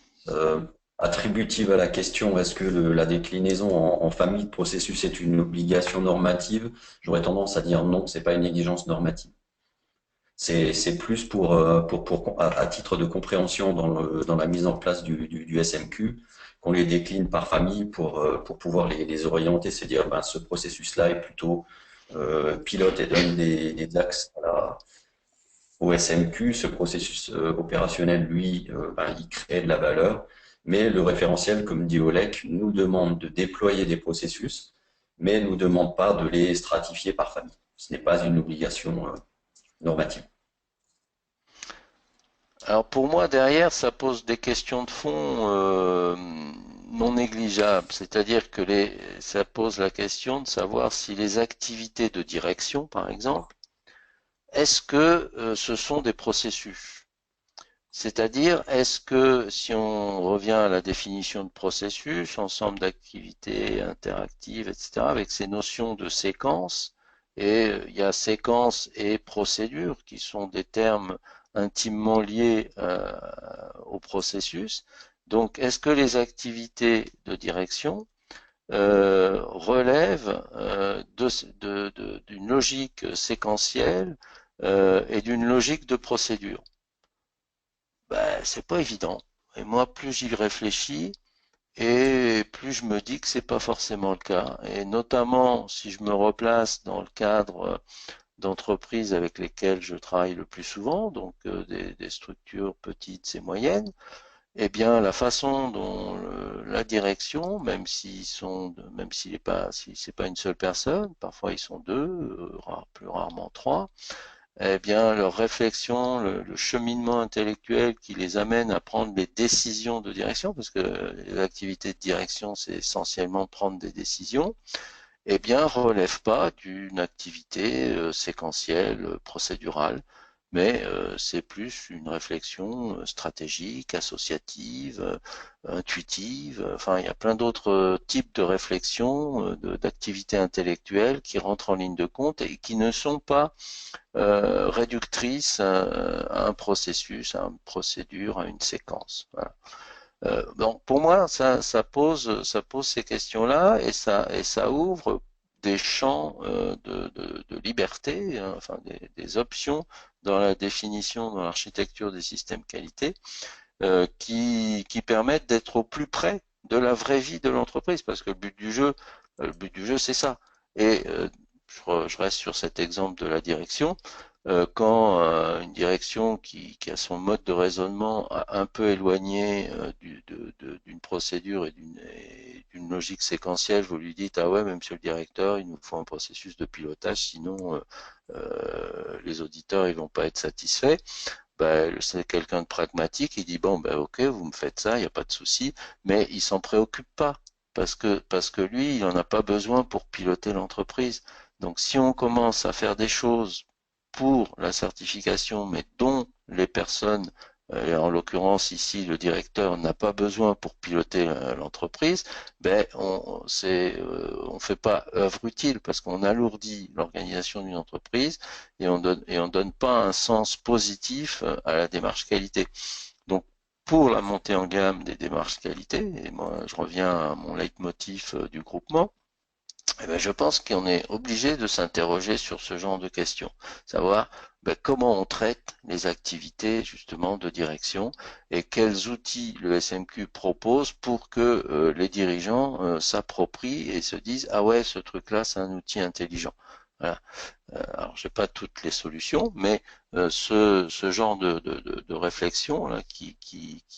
attributive à la question, est-ce que la déclinaison en famille de processus est une obligation normative? J'aurais tendance à dire non, c'est pas une exigence normative. C'est plus à titre de compréhension dans la mise en place du SMQ, qu'on les décline par famille pour pouvoir les orienter, c'est dire ben, ce processus-là est plutôt pilote et donne des axes au SMQ. Ce processus opérationnel, lui, ben, il crée de la valeur, mais le référentiel, comme dit Olek, nous demande de déployer des processus, mais ne nous demande pas de les stratifier par famille. Ce n'est pas une obligation normative. alors pour moi derrière ça pose des questions de fond non négligeables, c'est-à-dire que ça pose la question de savoir si les activités de direction par exemple, est-ce que ce sont des processus? C'est-à-dire, est-ce que si on revient à la définition de processus, ensemble d'activités interactives, etc., avec ces notions de séquence, et il y a séquence et procédure qui sont des termes intimement liés au processus. Donc, est-ce que les activités de direction relèvent d'une logique séquentielle et d'une logique de procédure? Ben, c'est pas évident. Et moi, plus j'y réfléchis, et plus je me dis que c'est pas forcément le cas. Et notamment, si je me replace dans le cadre d'entreprises avec lesquelles je travaille le plus souvent, donc des structures petites et moyennes, eh bien, la façon dont la direction, même si c'est pas une seule personne, parfois ils sont deux, plus rarement trois, eh bien, leur réflexion, le cheminement intellectuel qui les amène à prendre les décisions de direction, parce que l'activité de direction, c'est essentiellement prendre des décisions, eh bien, relève pas d'une activité séquentielle, procédurale, mais c'est plus une réflexion stratégique, associative, intuitive. Enfin, il y a plein d'autres types de réflexions, d'activités intellectuelles qui rentrent en ligne de compte et qui ne sont pas réductrices à un processus, à une procédure, à une séquence. Voilà. Donc pour moi, ça pose ces questions-là et ça ouvre des champs de liberté, hein, enfin des options dans la définition, dans l'architecture des systèmes qualité, qui permettent d'être au plus près de la vraie vie de l'entreprise, parce que le but du jeu, c'est ça. Et je reste sur cet exemple de la direction. Quand une direction qui a son mode de raisonnement un peu éloigné d'une procédure et d'une logique séquentielle, vous lui dites ah ouais, mais monsieur le directeur, il nous faut un processus de pilotage, sinon les auditeurs ils vont pas être satisfaits. Ben, c'est quelqu'un de pragmatique, il dit bon ben ok, vous me faites ça, il n'y a pas de souci, mais il s'en préoccupe pas parce que lui, il en a pas besoin pour piloter l'entreprise. Donc si on commence à faire des choses pour la certification, mais dont les personnes, et en l'occurrence ici le directeur n'a pas besoin pour piloter l'entreprise, ben on fait pas œuvre utile parce qu'on alourdit l'organisation d'une entreprise et on donne pas un sens positif à la démarche qualité. Donc pour la montée en gamme des démarches qualité, et moi je reviens à mon leitmotiv du groupement, eh ben, je pense qu'on est obligé de s'interroger sur ce genre de questions, savoir ben, comment on traite les activités justement de direction et quels outils le SMQ propose pour que les dirigeants s'approprient et se disent ah ouais, ce truc-là c'est un outil intelligent. Voilà. Alors, j'ai pas toutes les solutions, mais ce genre de réflexion là, qui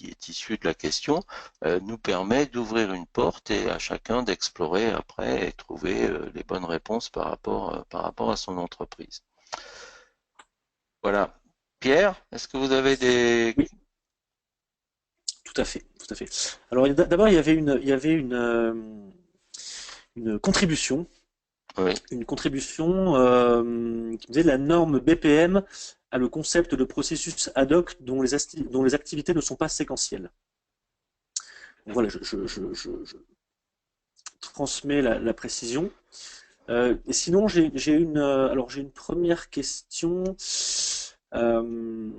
est issu de la question nous permet d'ouvrir une porte et à chacun d'explorer après et trouver les bonnes réponses par rapport à son entreprise. Voilà. Pierre, est-ce que vous avez des... Oui, tout à fait, tout à fait. Alors d'abord, une contribution, Oui, qui disait la norme BPM a le concept de processus ad hoc dont les activités ne sont pas séquentielles. Donc voilà, je transmets la précision. Et sinon, j'ai une première question. Euh,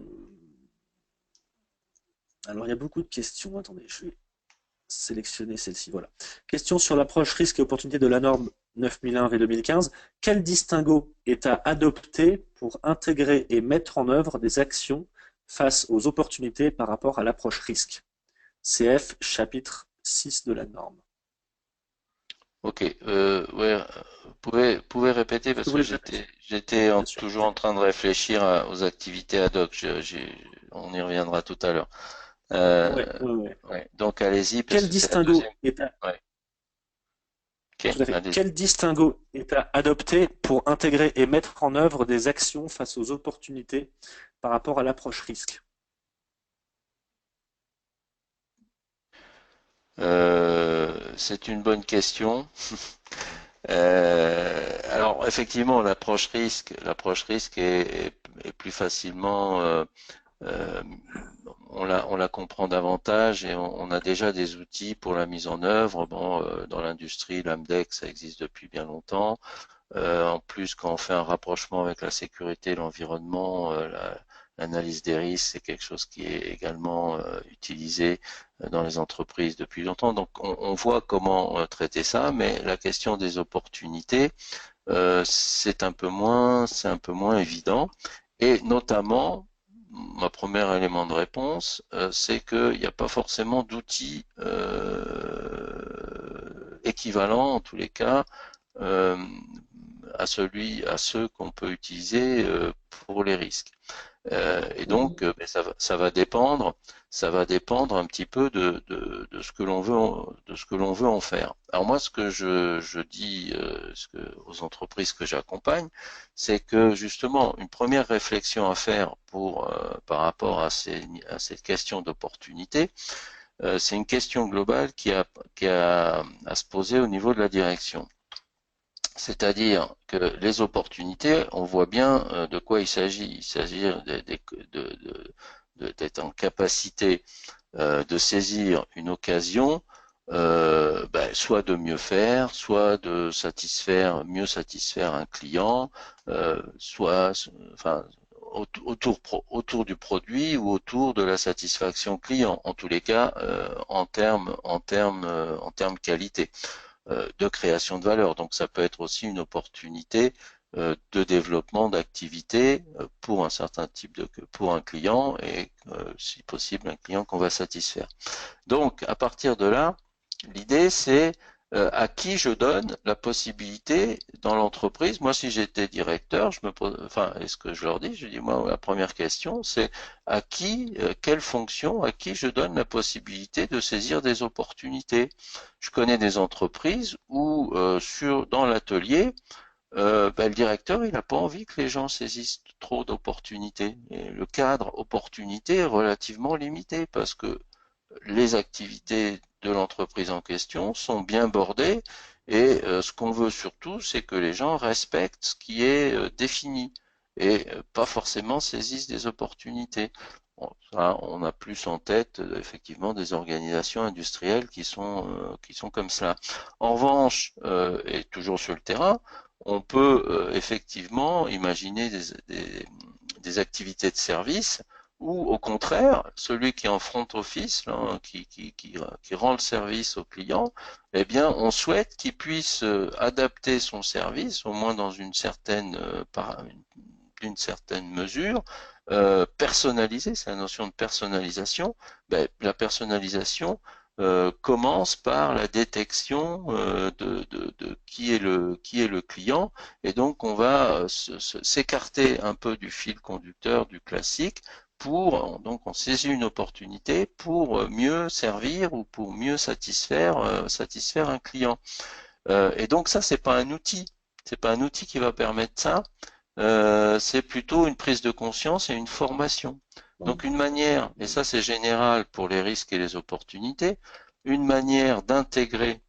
alors, il y a beaucoup de questions. Attendez, je vais sélectionner celle-ci. Voilà. Question sur l'approche risque et opportunité de la norme 9001 V2015. Quel distinguo est à adopter pour intégrer et mettre en œuvre des actions face aux opportunités par rapport à l'approche risque? CF, chapitre 6 de la norme. ok. Ouais, pouvez répéter Est-ce que parce vous que voulez que je répète? j'étais Bien sûr. toujours en train de réfléchir aux activités ad hoc. On y reviendra tout à l'heure. Ouais, Euh, ouais, ouais. ouais. Donc allez-y parce Quel que c'est la distinguo deuxième. est à Ouais. Ok, Tout à fait. allez-y. Quel distinguo est à adopter pour intégrer et mettre en œuvre des actions face aux opportunités par rapport à l'approche risque? C'est une bonne question. Alors effectivement, l'approche risque est plus facilement, euh, on la comprend davantage et on a déjà des outils pour la mise en œuvre. Bon, dans l'industrie, l'AMDEX, ça existe depuis bien longtemps. En plus, quand on fait un rapprochement avec la sécurité et l'environnement, l'analyse des risques, c'est quelque chose qui est également utilisé dans les entreprises depuis longtemps. Donc, on voit comment traiter ça, mais la question des opportunités, c'est un peu moins évident. Et notamment, ma premier élément de réponse, c'est qu'il n'y a pas forcément d'outils équivalents, en tous les cas, euh, à ceux qu'on peut utiliser pour les risques. Et donc, ça va dépendre. ça va dépendre un petit peu de ce que l'on veut, de ce que l'on veut en faire. Alors moi, ce que je dis aux entreprises que j'accompagne, c'est que justement, une première réflexion à faire par rapport à cette question d'opportunité, c'est une question globale qui a à se poser au niveau de la direction. C'est-à-dire que les opportunités, on voit bien de quoi il s'agit. Il s'agit d'être en capacité de saisir une occasion, soit de mieux faire, soit de mieux satisfaire un client, enfin, autour du produit ou autour de la satisfaction client. En tous les cas, en termes qualité de création de valeur. Donc ça peut être aussi une opportunité de développement d'activité pour un certain pour un client et si possible un client qu'on va satisfaire. Donc à partir de là, l'idée c'est à qui je donne la possibilité dans l'entreprise. Moi, si j'étais directeur, est-ce que je leur dis? Je dis, moi, la première question, c'est à qui, quelle fonction, à qui je donne la possibilité de saisir des opportunités. Je connais des entreprises où, dans l'atelier, le directeur, il n'a pas envie que les gens saisissent trop d'opportunités. Et le cadre opportunité est relativement limité parce que les activités de l'entreprise en question sont bien bordées et ce qu'on veut surtout, c'est que les gens respectent ce qui est défini et pas forcément saisissent des opportunités. Bon, ça, on a plus en tête effectivement des organisations industrielles qui sont comme cela. En revanche, et toujours sur le terrain, on peut effectivement imaginer des activités de service ou au contraire, celui qui est en front office, là, qui rend le service au client, eh bien, on souhaite qu'il puisse adapter son service, au moins dans une certaine mesure, personnaliser, c'est la notion de personnalisation. La personnalisation commence par la détection de qui est le client, et donc on va s'écarter un peu du fil conducteur du classique donc on saisit une opportunité pour mieux servir ou pour mieux satisfaire un client. Et donc ça, c'est pas un outil qui va permettre ça. C'est plutôt une prise de conscience et une formation. Donc une manière, et ça c'est général pour les risques et les opportunités, une manière d'intégrer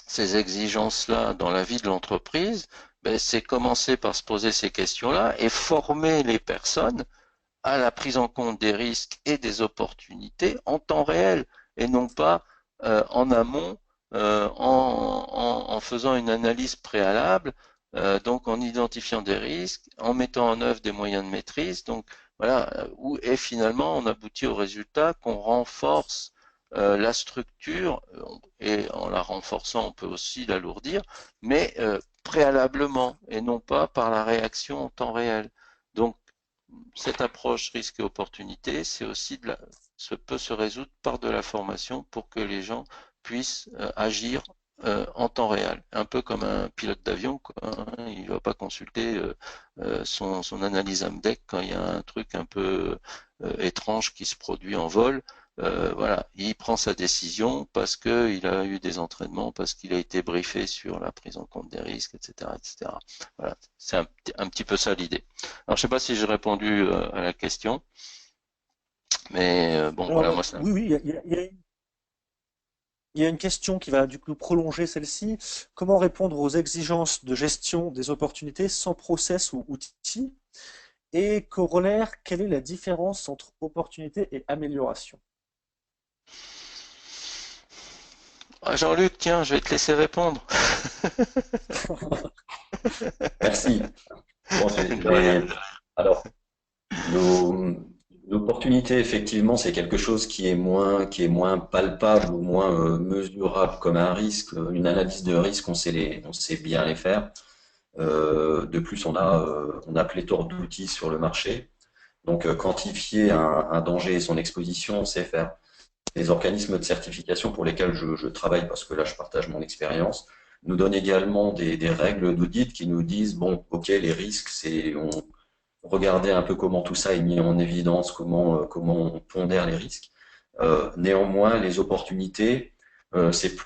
ces exigences-là dans la vie de l'entreprise, c'est commencer par se poser ces questions-là et former les personnes à la prise en compte des risques et des opportunités en temps réel et non pas en amont en faisant une analyse préalable, donc en identifiant des risques, en mettant en œuvre des moyens de maîtrise. Donc voilà, et finalement on aboutit au résultat qu'on renforce la structure et en la renforçant on peut aussi l'alourdir, mais préalablement et non pas par la réaction en temps réel. Donc cette approche risque et opportunité, c'est aussi peut se résoudre par de la formation pour que les gens puissent agir en temps réel. Un peu comme un pilote d'avion, hein. Il ne va pas consulter son analyse AMDEC quand il y a un truc un peu étrange qui se produit en vol. Voilà, il prend sa décision parce qu'il a eu des entraînements, parce qu'il a été briefé sur la prise en compte des risques, etc., etc. Voilà, c'est un petit peu ça l'idée. Alors, je sais pas si j'ai répondu à la question, mais bon, Alors, voilà, moi ça. oui, oui, il y a une question qui va du coup prolonger celle-ci. Comment répondre aux exigences de gestion des opportunités sans process ou outils? Et corollaire, quelle est la différence entre opportunité et amélioration? Ah, Jean-Luc, tiens, je vais te laisser répondre. Merci. Bon, De rien. alors, l'opportunité, effectivement, c'est quelque chose qui est moins palpable ou moins mesurable comme un risque. Une analyse de risque, on sait bien les faire. De plus, on a pléthore d'outils sur le marché. Donc, quantifier un danger et son exposition, on sait faire. Les organismes de certification pour lesquels je travaille, parce que là, je partage mon expérience, nous donnent également des règles d'audit qui nous disent, bon, ok, les risques, regarder un peu comment tout ça est mis en évidence, comment on pondère les risques. Néanmoins, les opportunités, c'est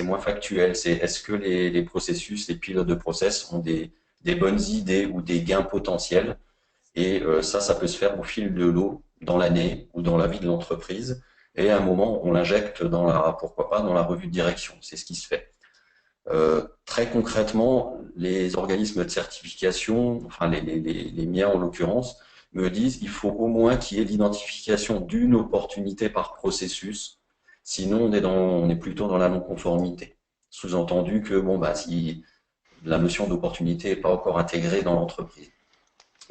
moins factuel. C'est est-ce que les processus, les pilotes de process ont des bonnes idées ou des gains potentiels? Et ça peut se faire au fil de l'eau, dans l'année ou dans la vie de l'entreprise. Et à un moment, on l'injecte pourquoi pas, dans la revue de direction. C'est ce qui se fait. Très concrètement, les organismes de certification, enfin les miens en l'occurrence, me disent il faut au moins qu'il y ait l'identification d'une opportunité par processus, sinon on est plutôt dans la non-conformité. Sous-entendu que bon bah si la notion d'opportunité n'est pas encore intégrée dans l'entreprise.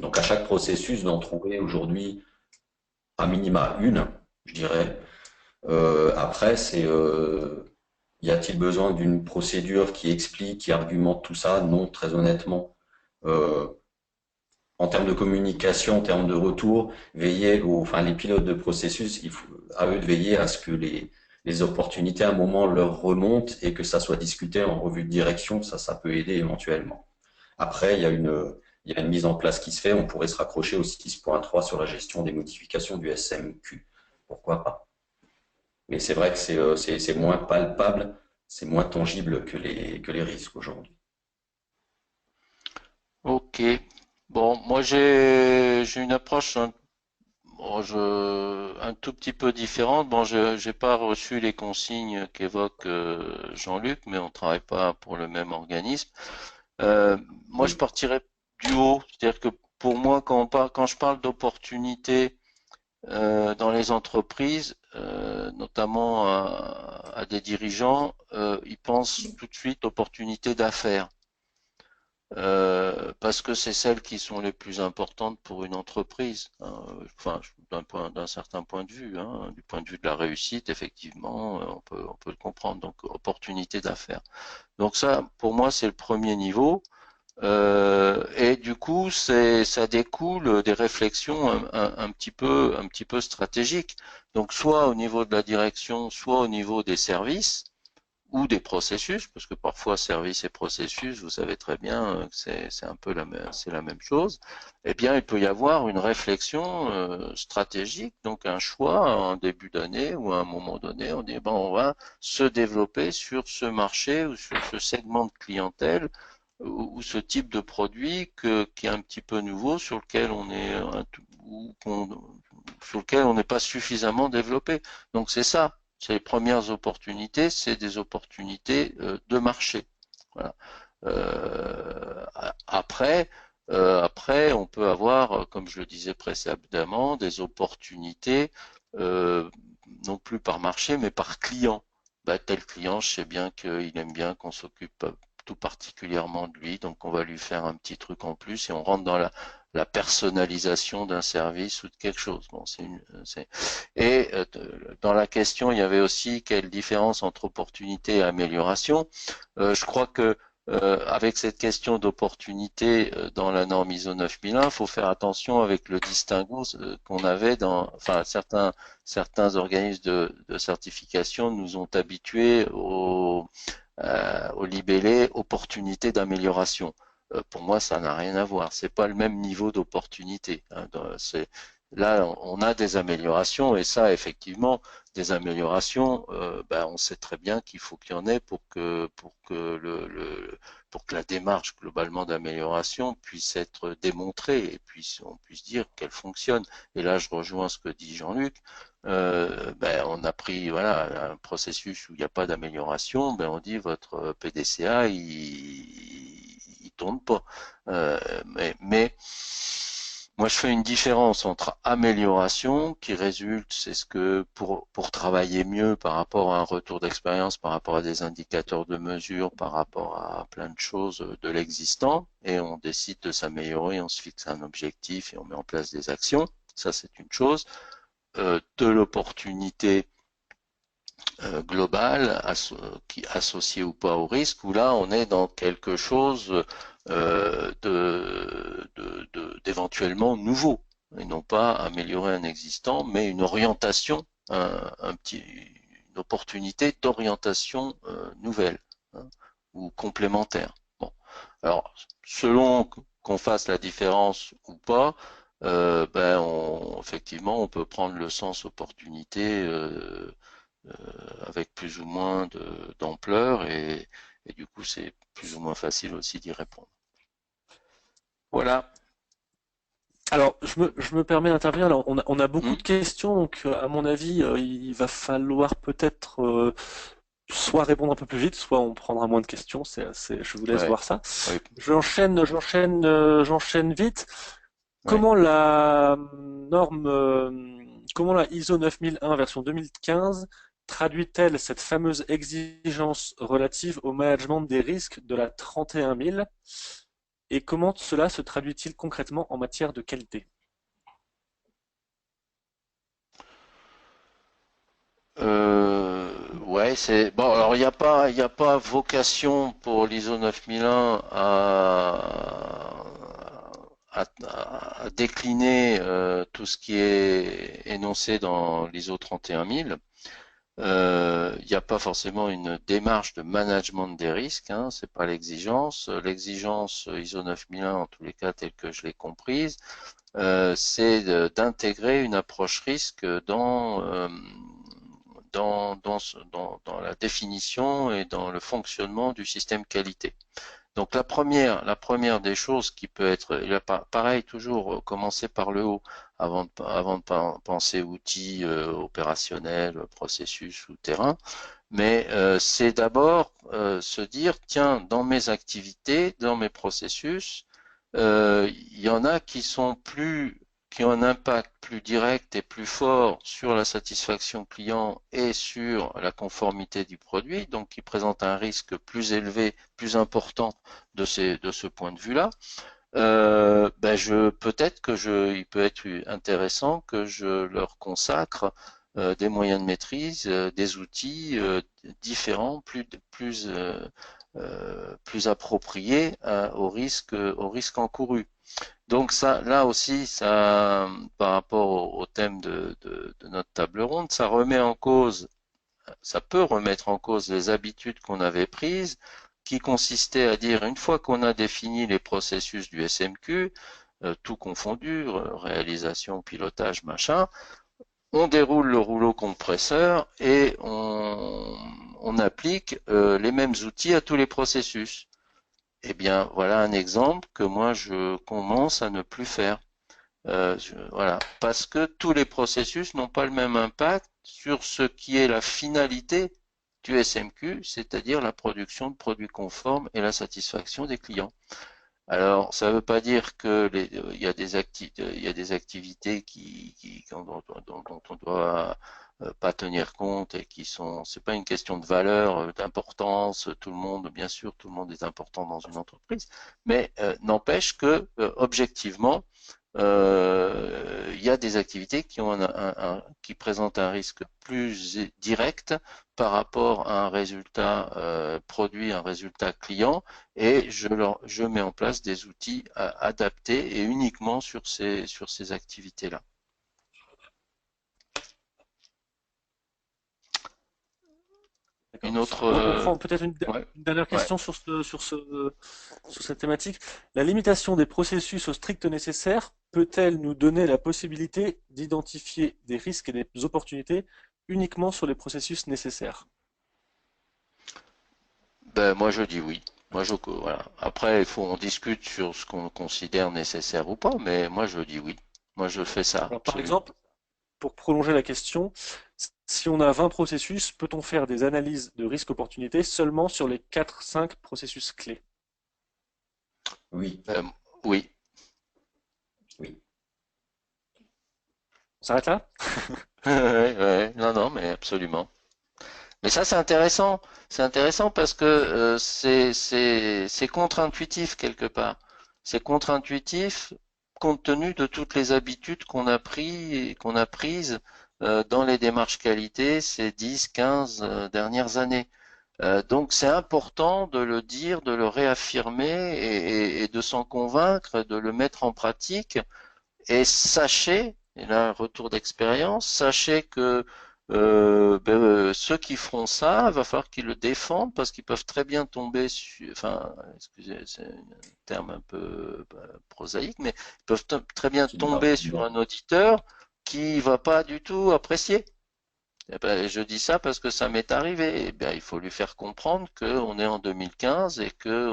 Donc à chaque processus d'en trouver aujourd'hui à minima une, je dirais. Après c'est y a-t-il besoin d'une procédure qui explique, qui argumente tout ça? Non, très honnêtement. Euh, En termes de communication, en termes de retour, enfin les pilotes de processus, il faut à eux de veiller à ce que les opportunités à un moment leur remontent et que ça soit discuté en revue de direction. Ça peut aider éventuellement. Après, il y a une mise en place qui se fait. On pourrait se raccrocher au 6.3 sur la gestion des modifications du SMQ. Pourquoi pas? Mais c'est vrai que c'est moins palpable, c'est moins tangible que les risques aujourd'hui. Ok. Bon, moi j'ai une approche un tout petit peu différente. Bon, je j'ai pas reçu les consignes qu'évoque Jean-Luc, mais on travaille pas pour le même organisme. Moi, je Oui, partirais du haut, c'est-à-dire que pour moi, quand je parle d'opportunités dans les entreprises, notamment à des dirigeants, ils pensent tout de suite opportunités d'affaires. Parce que c'est celles qui sont les plus importantes pour une entreprise, hein. Enfin, d'un certain point de vue, hein, du point de vue de la réussite, effectivement, on peut le comprendre. Donc, opportunité d'affaires. Donc ça, pour moi, c'est le premier niveau. Et du coup, ça découle des réflexions un petit peu stratégiques. Donc, soit au niveau de la direction, soit au niveau des services ou des processus, parce que parfois service et processus, vous savez très bien que c'est un peu c'est la même chose. Eh bien, il peut y avoir une réflexion stratégique, donc un choix en début d'année ou à un moment donné, on dit bon, on va se développer sur ce marché ou sur ce segment de clientèle ou ce type de produit qui est un petit peu nouveau, sur lequel on est sur lequel on n'est pas suffisamment développé. Donc c'est ça, c'est les premières opportunités, c'est des opportunités de marché. Voilà. Euh, après, on peut avoir, comme je le disais précédemment, des opportunités non plus par marché, mais par client. Bah, tel client, je sais bien qu'il aime bien qu'on s'occupe tout particulièrement de lui, donc on va lui faire un petit truc en plus et on rentre dans la personnalisation d'un service ou de quelque chose. Bon, et dans la question, il y avait aussi quelle différence entre opportunité et amélioration. Je crois que avec cette question d'opportunité dans la norme ISO 9001, il faut faire attention avec le distinguo qu'on avait enfin certains organismes de certification nous ont habitués au libellé opportunité d'amélioration. Pour moi, ça n'a rien à voir. C'est pas le même niveau d'opportunité, hein. Là, on a des améliorations et ça, effectivement, des améliorations, ben, on sait très bien qu'il faut qu'il y en ait pour que la démarche globalement d'amélioration puisse être démontrée et puis on puisse dire qu'elle fonctionne. Et là, je rejoins ce que dit Jean-Luc. Ben, on a pris voilà un processus où il n'y a pas d'amélioration, ben on dit votre PDCA il tourne pas. Mais moi je fais une différence entre amélioration qui résulte, c'est ce que pour travailler mieux par rapport à un retour d'expérience, par rapport à des indicateurs de mesure, par rapport à plein de choses de l'existant, et on décide de s'améliorer, on se fixe un objectif et on met en place des actions. Ça c'est une chose. De l'opportunité globale, qui associée ou pas au risque, où là on est dans quelque chose d'éventuellement nouveau, et non pas améliorer un existant, mais une orientation, une opportunité d'orientation nouvelle, hein, ou complémentaire. Bon, alors selon qu'on fasse la différence ou pas, effectivement, on peut prendre le sens opportunité avec plus ou moins d'ampleur et du coup, c'est plus ou moins facile aussi d'y répondre. Voilà. Alors, je me permets d'intervenir. Alors, on a beaucoup Hmm. de questions, donc à mon avis, il va falloir peut-être soit répondre un peu plus vite, soit on prendra moins de questions. Je vous laisse Ouais. voir ça. Oui. J'enchaîne vite. Ouais. Comment la norme, comment la ISO 9001 version 2015 traduit-elle cette fameuse exigence relative au management des risques de la 31000 et comment cela se traduit-il concrètement en matière de qualité? Ouais, c'est bon. Alors, il y a pas vocation pour l'ISO 9001 à décliner tout ce qui est énoncé dans l'ISO 31000. Il n'y a pas forcément une démarche de management des risques, hein, c'est pas l'exigence. L'exigence ISO 9001, en tous les cas, telle que je l'ai comprise, c'est d'intégrer une approche risque dans la définition et dans le fonctionnement du système qualité. Donc la première des choses qui peut être, il a pareil toujours commencer par le haut avant de penser outils opérationnels, processus ou terrain, mais c'est d'abord se dire tiens dans mes activités, dans mes processus, il y en a qui ont un impact plus direct et plus fort sur la satisfaction client et sur la conformité du produit, donc qui présentent un risque plus élevé, plus important de ce point de vue-là. Peut-être il peut être intéressant que je leur consacre des moyens de maîtrise, des outils différents, plus appropriés au risque encouru. Donc ça, là aussi, ça, par rapport au thème de notre table ronde, ça peut remettre en cause les habitudes qu'on avait prises, qui consistaient à dire une fois qu'on a défini les processus du SMQ, tout confondu, réalisation, pilotage, machin, on déroule le rouleau compresseur et on applique les mêmes outils à tous les processus. Eh bien, voilà un exemple que moi je commence à ne plus faire. Voilà, parce que tous les processus n'ont pas le même impact sur ce qui est la finalité du SMQ, c'est-à-dire la production de produits conformes et la satisfaction des clients. Alors, ça ne veut pas dire que il y a il y a des activités dont on doit pas tenir compte et qui sont, c'est pas une question de valeur, d'importance. Tout le monde, bien sûr, tout le monde est important dans une entreprise, mais n'empêche que objectivement, il y a des activités qui ont qui présentent un risque plus direct par rapport à un résultat produit, un résultat client, et je mets en place des outils adaptés et uniquement sur ces activités-là. D'accord. Une autre, On prend peut-être ouais, une dernière ouais. question sur cette thématique. La limitation des processus au strict nécessaire peut-elle nous donner la possibilité d'identifier des risques et des opportunités uniquement sur les processus nécessaires? Ben, moi je dis oui. Voilà. Après, on discute sur ce qu'on considère nécessaire ou pas, mais moi je dis oui. Moi je fais ça, Alors, par absolument. exemple, pour prolonger la question, si on a 20 processus, peut-on faire des analyses de risque-opportunité seulement sur les 4-5 processus clés? Oui, Oui. oui. On s'arrête là? Ouais, ouais. Non, non, mais absolument. Mais ça, c'est intéressant. C'est intéressant parce que c'est contre-intuitif quelque part. C'est contre-intuitif compte tenu de toutes les habitudes qu'on a prises dans les démarches qualité ces 10, 15 dernières années. Donc c'est important de le dire, de le réaffirmer et de s'en convaincre, de le mettre en pratique. Et sachez, et là, retour d'expérience, sachez que Ceux qui feront ça, il va falloir qu'ils le défendent parce qu'ils peuvent très bien tomber sur, enfin, excusez, c'est un terme un peu prosaïque, mais ils peuvent très bien C'est une part tomber sur un auditeur qui va pas du tout apprécier. Eh ben, je dis ça parce que ça m'est arrivé. Eh bien, il faut lui faire comprendre qu'on est en 2015 et que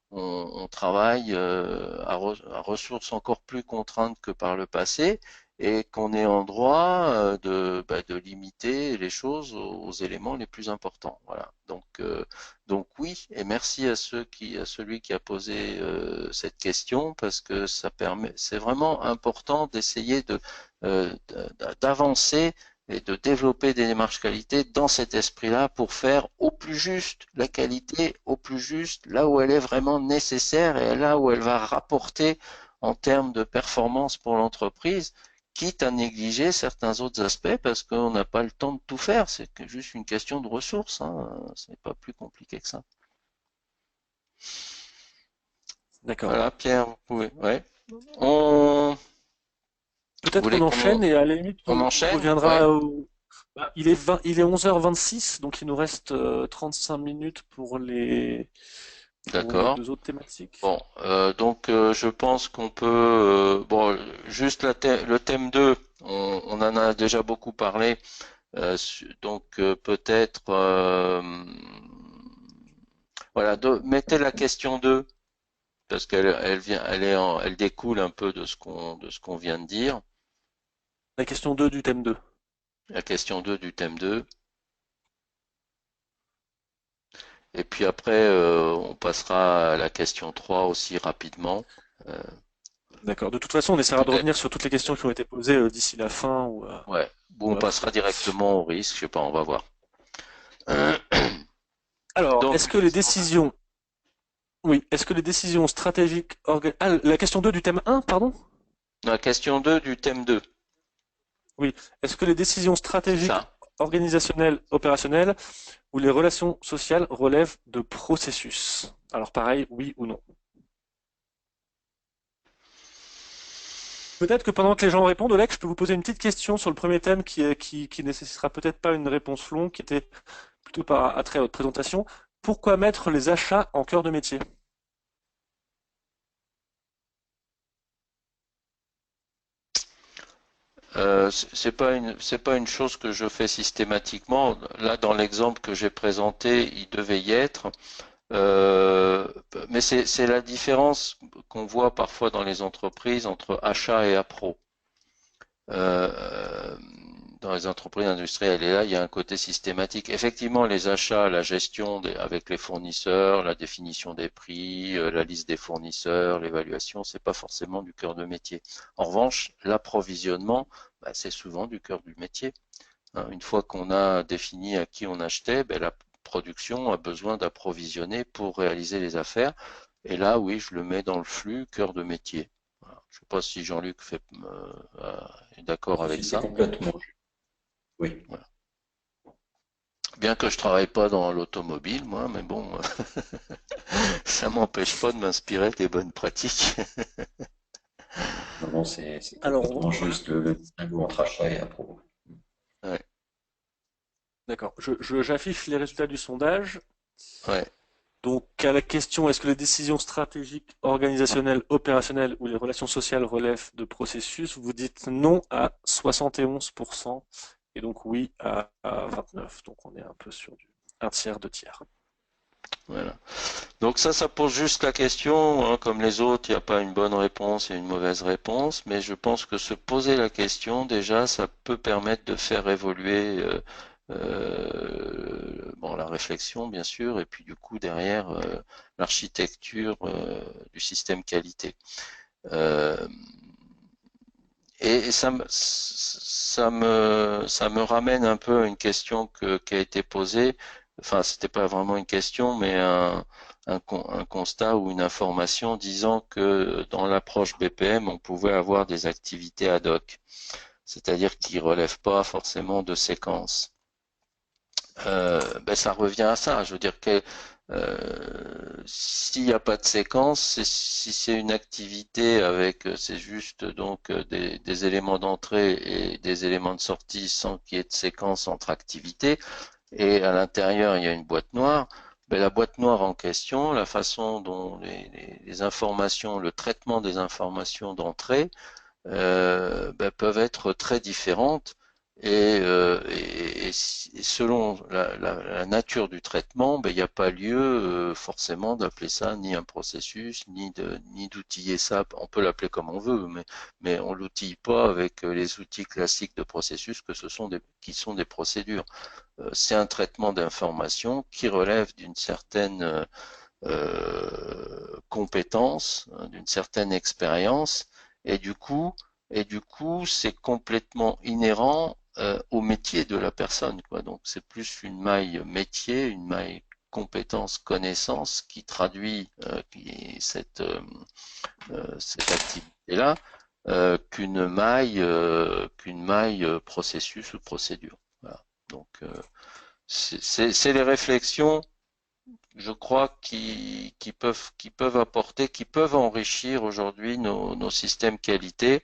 on travaille à ressources encore plus contraintes que par le passé et qu'on est en droit de limiter les choses aux éléments les plus importants. Voilà. Donc oui, et merci à celui qui a posé cette question parce que ça permet, c'est vraiment important d'essayer d'avancer et de développer des démarches qualité dans cet esprit-là pour faire au plus juste la qualité, au plus juste là où elle est vraiment nécessaire et là où elle va rapporter en termes de performance pour l'entreprise, quitte à négliger certains autres aspects parce qu'on n'a pas le temps de tout faire. C'est juste une question de ressources, hein. C'est pas plus compliqué que ça. D'accord. Voilà, Pierre, vous pouvez. Ouais. On... Vous Peut-être voulez qu'on enchaîne et à la limite, on on enchaîne? Ouais. reviendra au... il est 11h26, donc il nous reste 35 minutes pour les D'accord. deux autres thématiques. Bon, je pense qu'on peut, bon, juste le thème 2, on en a déjà beaucoup parlé, peut-être, voilà, mettez la question 2 parce qu'elle vient, elle découle un peu de ce qu'on vient de dire. La question 2 du thème 2. La question 2 du thème 2. Et puis après, on passera à la question 3 aussi rapidement. Euh, D'accord. De toute façon, on essaiera de peut-être. revenir sur toutes les questions qui ont été posées d'ici la fin Ouais. Bon, ou on après. passera directement au risque, je sais pas, on va voir. Alors, Donc, est-ce que les décisions stratégiques la question 2 du thème 1, pardon? la question 2 du thème 2, Oui. Est-ce que les décisions c'est stratégiques, ça. organisationnelles, opérationnelles ou les relations sociales relèvent de processus? Alors pareil, oui ou non. Peut-être que pendant que les gens répondent, Oleg, je peux vous poser une petite question sur le premier thème qui nécessitera peut-être pas une réponse longue, qui était plutôt par attrait à votre présentation. Pourquoi mettre les achats en cœur de métier? C'est pas une chose que je fais systématiquement. Là, dans l'exemple que j'ai présenté, il devait y être. Euh, mais c'est la différence qu'on voit parfois dans les entreprises entre achat et appro. Euh, dans les entreprises industrielles, et là, il y a un côté systématique. Effectivement, les achats, la gestion avec les fournisseurs, la définition des prix, la liste des fournisseurs, l'évaluation, c'est pas forcément du cœur de métier. En revanche, l'approvisionnement, bah, c'est souvent du cœur du métier. Hein, une fois qu'on a défini à qui on achetait, ben, la production a besoin d'approvisionner pour réaliser les affaires. Et là, oui, je le mets dans le flux cœur de métier. Voilà. Je ne sais pas si Jean-Luc est d'accord avec Si, c'est ça. complètement juste. Oui. Voilà. Bien que je travaille pas dans l'automobile, moi, mais bon, ça m'empêche pas de m'inspirer des bonnes pratiques. Non, non, c'est Alors, complètement juste le distinguo entre achat et appro. Ouais, d'accord. J'affiche les résultats du sondage. ouais. Donc, à la question, est-ce que les décisions stratégiques, organisationnelles, opérationnelles ou les relations sociales relèvent de processus, vous dites non à 71% et donc oui à 29%. Donc, on est un peu sur un tiers, deux tiers. Voilà. Donc ça pose juste la question, hein, comme les autres, il n'y a pas une bonne réponse et une mauvaise réponse, mais je pense que se poser la question, déjà, ça peut permettre de faire évoluer bon, la réflexion, bien sûr, et puis du coup, derrière, l'architecture du système qualité. Euh, et ça me ramène un peu à une question qui a été posée. Enfin, c'était pas vraiment une question, mais un constat ou une information disant que dans l'approche BPM, on pouvait avoir des activités ad hoc, c'est-à-dire qui relèvent pas forcément de séquences. Ben ça revient à ça. Je veux dire que s'il n'y a pas de séquence, si c'est une activité avec, c'est juste donc des éléments d'entrée et des éléments de sortie sans qu'il y ait de séquence entre activités, et à l'intérieur il y a une boîte noire, ben, la boîte noire en question, la façon dont les informations, le traitement des informations d'entrée ben, peuvent être très différentes et selon la nature du traitement, ben, il n'y a pas lieu forcément d'appeler ça ni un processus, ni d'outiller ça. On peut l'appeler comme on veut, mais on l'outille pas avec les outils classiques de processus qui sont des procédures. C'est un traitement d'information qui relève d'une certaine compétence, d'une certaine expérience, et du coup, c'est complètement inhérent au métier de la personne, quoi. Donc, c'est plus une maille métier, une maille compétence, connaissance qui traduit cette activité-là qu'une maille processus ou procédure. Voilà. Donc, c'est les réflexions, je crois, qui peuvent apporter, qui peuvent enrichir aujourd'hui nos systèmes qualité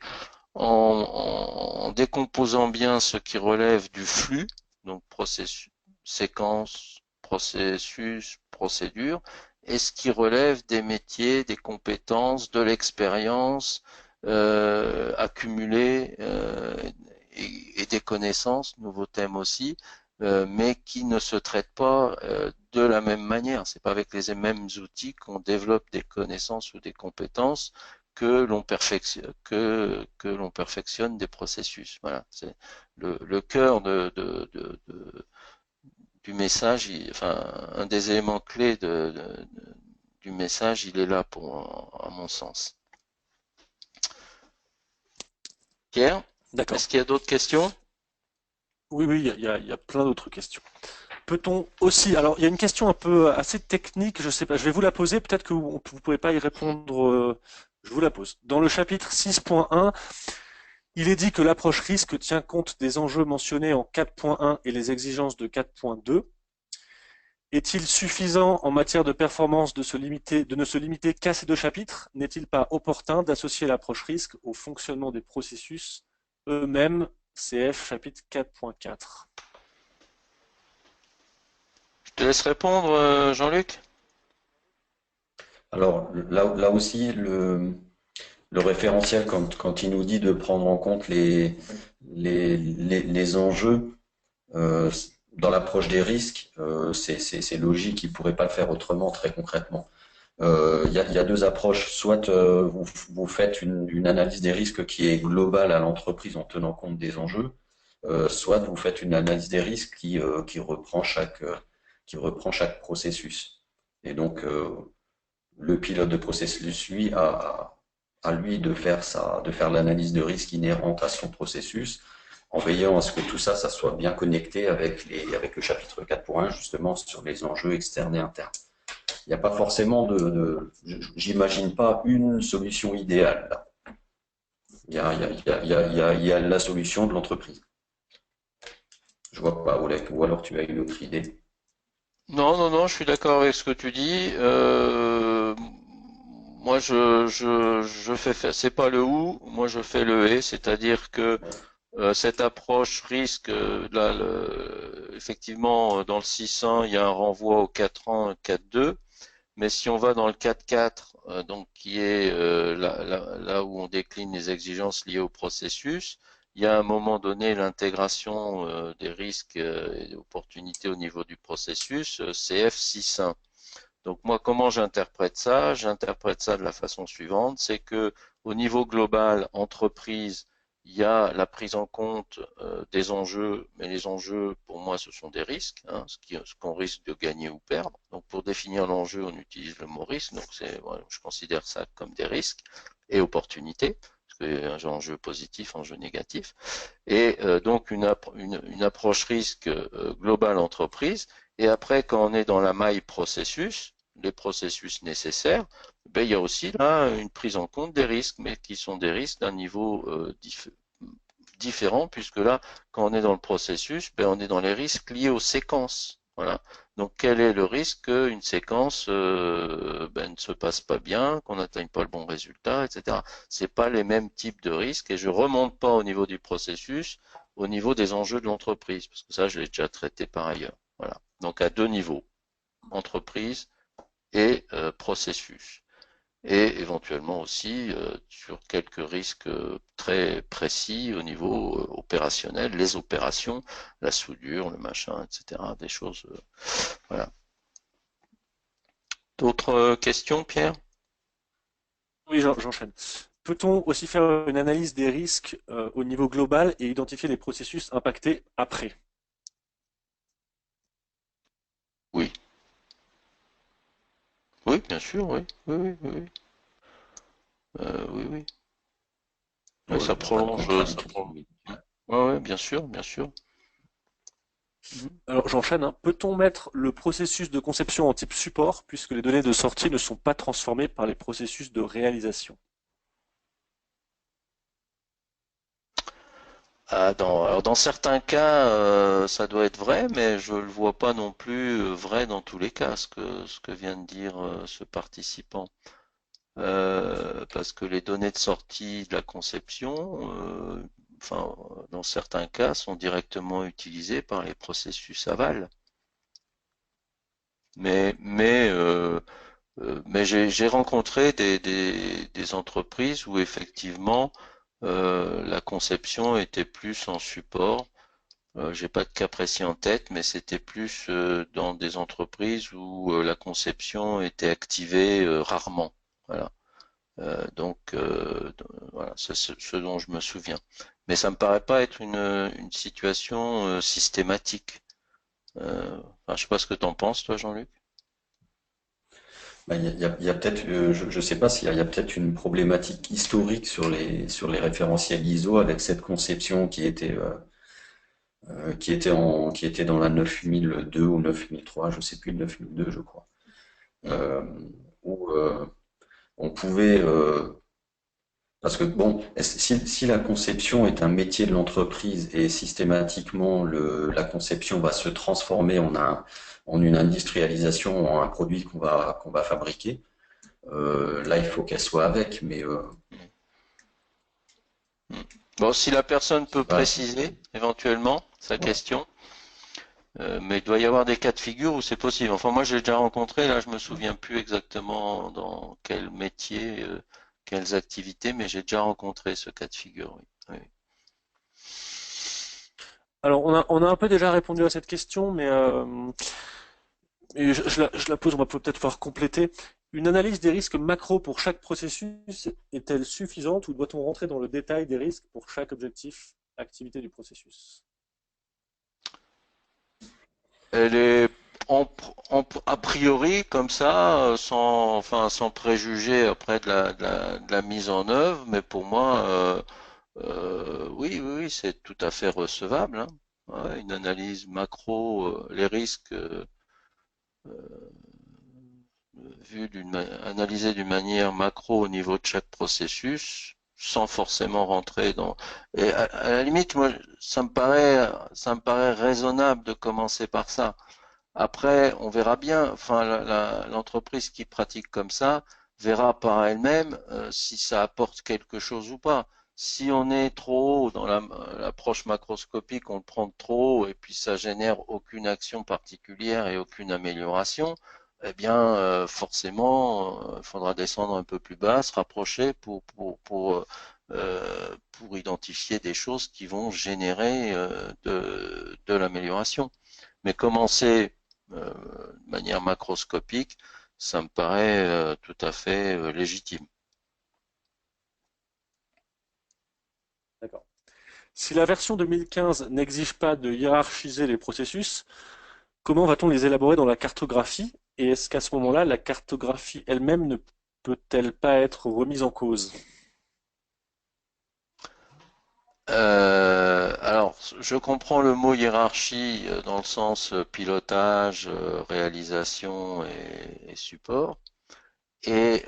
en décomposant bien ce qui relève du flux, donc processus, séquence, processus, procédure, et ce qui relève des métiers, des compétences, de l'expérience accumulée et des connaissances, nouveau thème aussi, mais qui ne se traitent pas de la même manière. C'est pas avec les mêmes outils qu'on développe des connaissances ou des compétences que l'on perfectionne des processus. Voilà, c'est le cœur du message. Enfin, un des éléments clés du message, il est là à mon sens. Pierre, D'accord. est-ce qu'il y a d'autres questions? Oui, oui, il y a plein d'autres questions. Peut-on aussi, alors il y a une question un peu assez technique, je sais pas, je vais vous la poser, peut-être que vous ne pouvez pas y répondre, je vous la pose. Dans le chapitre 6.1, il est dit que l'approche risque tient compte des enjeux mentionnés en 4.1 et les exigences de 4.2. Est-il suffisant en matière de performance de ne se limiter qu'à ces deux chapitres? N'est-il pas opportun d'associer l'approche risque au fonctionnement des processus eux-mêmes? CF chapitre 4.4. Je te laisse répondre, Jean-Luc. Alors là aussi, le référentiel, quand il nous dit de prendre en compte les enjeux dans l'approche des risques, c'est logique, il ne pourrait pas le faire autrement très concrètement. Il y a deux approches, soit vous faites une analyse des risques qui est globale à l'entreprise en tenant compte des enjeux, soit vous faites une analyse des risques qui reprend chaque processus. Et donc, le pilote de processus, lui, à lui de faire l'analyse de risque inhérente à son processus, en veillant à ce que tout ça, ça soit bien connecté avec le chapitre 4.1, justement, sur les enjeux externes et internes. Il n'y a pas forcément j'imagine pas une solution idéale, là. Il y a la solution de l'entreprise. Je vois pas, ou alors tu as une autre idée. Non, non, non, je suis d'accord avec ce que tu dis. Moi, je fais, c'est pas le ou, moi je fais le et, c'est-à-dire que cette approche risque, là, effectivement, dans le 600, il y a un renvoi au 4 ans, 4.2, mais si on va dans le 4.4, donc qui est là où on décline les exigences liées au processus, il y a à un moment donné l'intégration des risques et des opportunités au niveau du processus, CF 6.1. Donc moi, comment j'interprète ça? J'interprète ça de la façon suivante, c'est que au niveau global, entreprise, il y a la prise en compte des enjeux, mais les enjeux, pour moi, ce sont des risques, hein, ce qu'on risque de gagner ou perdre. Donc pour définir l'enjeu, on utilise le mot risque, donc voilà, je considère ça comme des risques et opportunités, parce qu'il y a un enjeu positif, un enjeu négatif, et donc une approche risque globale entreprise. Et après, quand on est dans la maille processus, les processus nécessaires, ben, il y a aussi là une prise en compte des risques, mais qui sont des risques d'un niveau différent, puisque là, quand on est dans le processus, ben, on est dans les risques liés aux séquences Voilà. Donc, quel est le risque qu'une séquence ne se passe pas bien, qu'on n'atteigne pas le bon résultat, etc. C'est pas les mêmes types de risques et je remonte pas au niveau du processus, au niveau des enjeux de l'entreprise, parce que ça, je l'ai déjà traité par ailleurs. Voilà. Donc, à deux niveaux, entreprise et processus. Et éventuellement aussi sur quelques risques très précis au niveau opérationnel, les opérations, la soudure, le machin, etc. Des choses. Voilà. D'autres questions, Pierre? Oui, j'enchaîne. Peut-on aussi faire une analyse des risques au niveau global et identifier les processus impactés après? Oui. Oui, bien sûr, oui. Oui, oui, oui. Oui, oui, oui. Oui, Ouais, ça il n'y a pas de prolonge, ça contre-indication. prolonge. Ouais, ouais, bien sûr, bien sûr. Mhm. Alors j'enchaîne, hein. Peut-on mettre le processus de conception en type support puisque les données de sortie ne sont pas transformées par les processus de réalisation? Ah, alors dans certains cas, ça doit être vrai, mais je le vois pas non plus vrai dans tous les cas, ce que vient de dire ce participant. Parce que les données de sortie de la conception, enfin, dans certains cas, sont directement utilisées par les processus aval. Mais j'ai rencontré des entreprises où effectivement la conception était plus en support. J'ai pas de cas précis en tête, mais c'était plus dans des entreprises où la conception était activée rarement. Voilà. Voilà, c'est ce dont je me souviens. Mais ça me paraît pas être une situation systématique. Enfin, je sais pas ce que t'en penses, toi, Jean-Luc. Ben, il y a peut-être, je ne sais pas s'il y a, il y a peut-être une problématique historique sur les référentiels ISO avec cette conception qui était dans la 9002 ou 9003, je sais plus, le 9002, je crois, Hmm. euh, où on pouvait, parce que bon, si la conception est un métier de l'entreprise et systématiquement la conception va se transformer en une industrialisation, en un produit qu'on va fabriquer, là il faut qu'elle soit avec, mais Hmm. Bon, si la personne peut voilà, préciser éventuellement sa voilà. question, mais il doit y avoir des cas de figure où c'est possible. Enfin, moi, j'ai déjà rencontré, là, je me souviens plus exactement dans quel métier, quelles activités, mais j'ai déjà rencontré ce cas de figure, oui. Oui. Alors on a un peu déjà répondu à cette question, mais je la pose, on va peut-être pouvoir compléter. Une analyse des risques macro pour chaque processus est-elle suffisante ou doit-on rentrer dans le détail des risques pour chaque objectif, activité du processus? Elle est a priori comme ça, sans préjuger après de la mise en œuvre, mais pour moi, oui, oui, oui, c'est tout à fait recevable, hein. Ouais, une analyse macro, les risques analysés d'une manière macro au niveau de chaque processus, sans forcément rentrer dans. Et à la limite, moi, ça me paraît raisonnable de commencer par ça. Après, on verra bien, enfin, l'entreprise qui pratique comme ça verra par elle-même si ça apporte quelque chose ou pas. Si on est trop haut dans l'approche macroscopique, on le prend de trop haut et puis ça génère aucune action particulière et aucune amélioration, eh bien, forcément, il faudra descendre un peu plus bas, se rapprocher pour identifier des choses qui vont générer de l'amélioration. Mais commencer de manière macroscopique, ça me paraît tout à fait légitime. D'accord. Si la version 2015 n'exige pas de hiérarchiser les processus, comment va-t-on les élaborer dans la cartographie? Et est-ce qu'à ce moment-là, la cartographie elle-même ne peut-elle pas être remise en cause? Alors, je comprends le mot hiérarchie dans le sens pilotage, réalisation et support. Et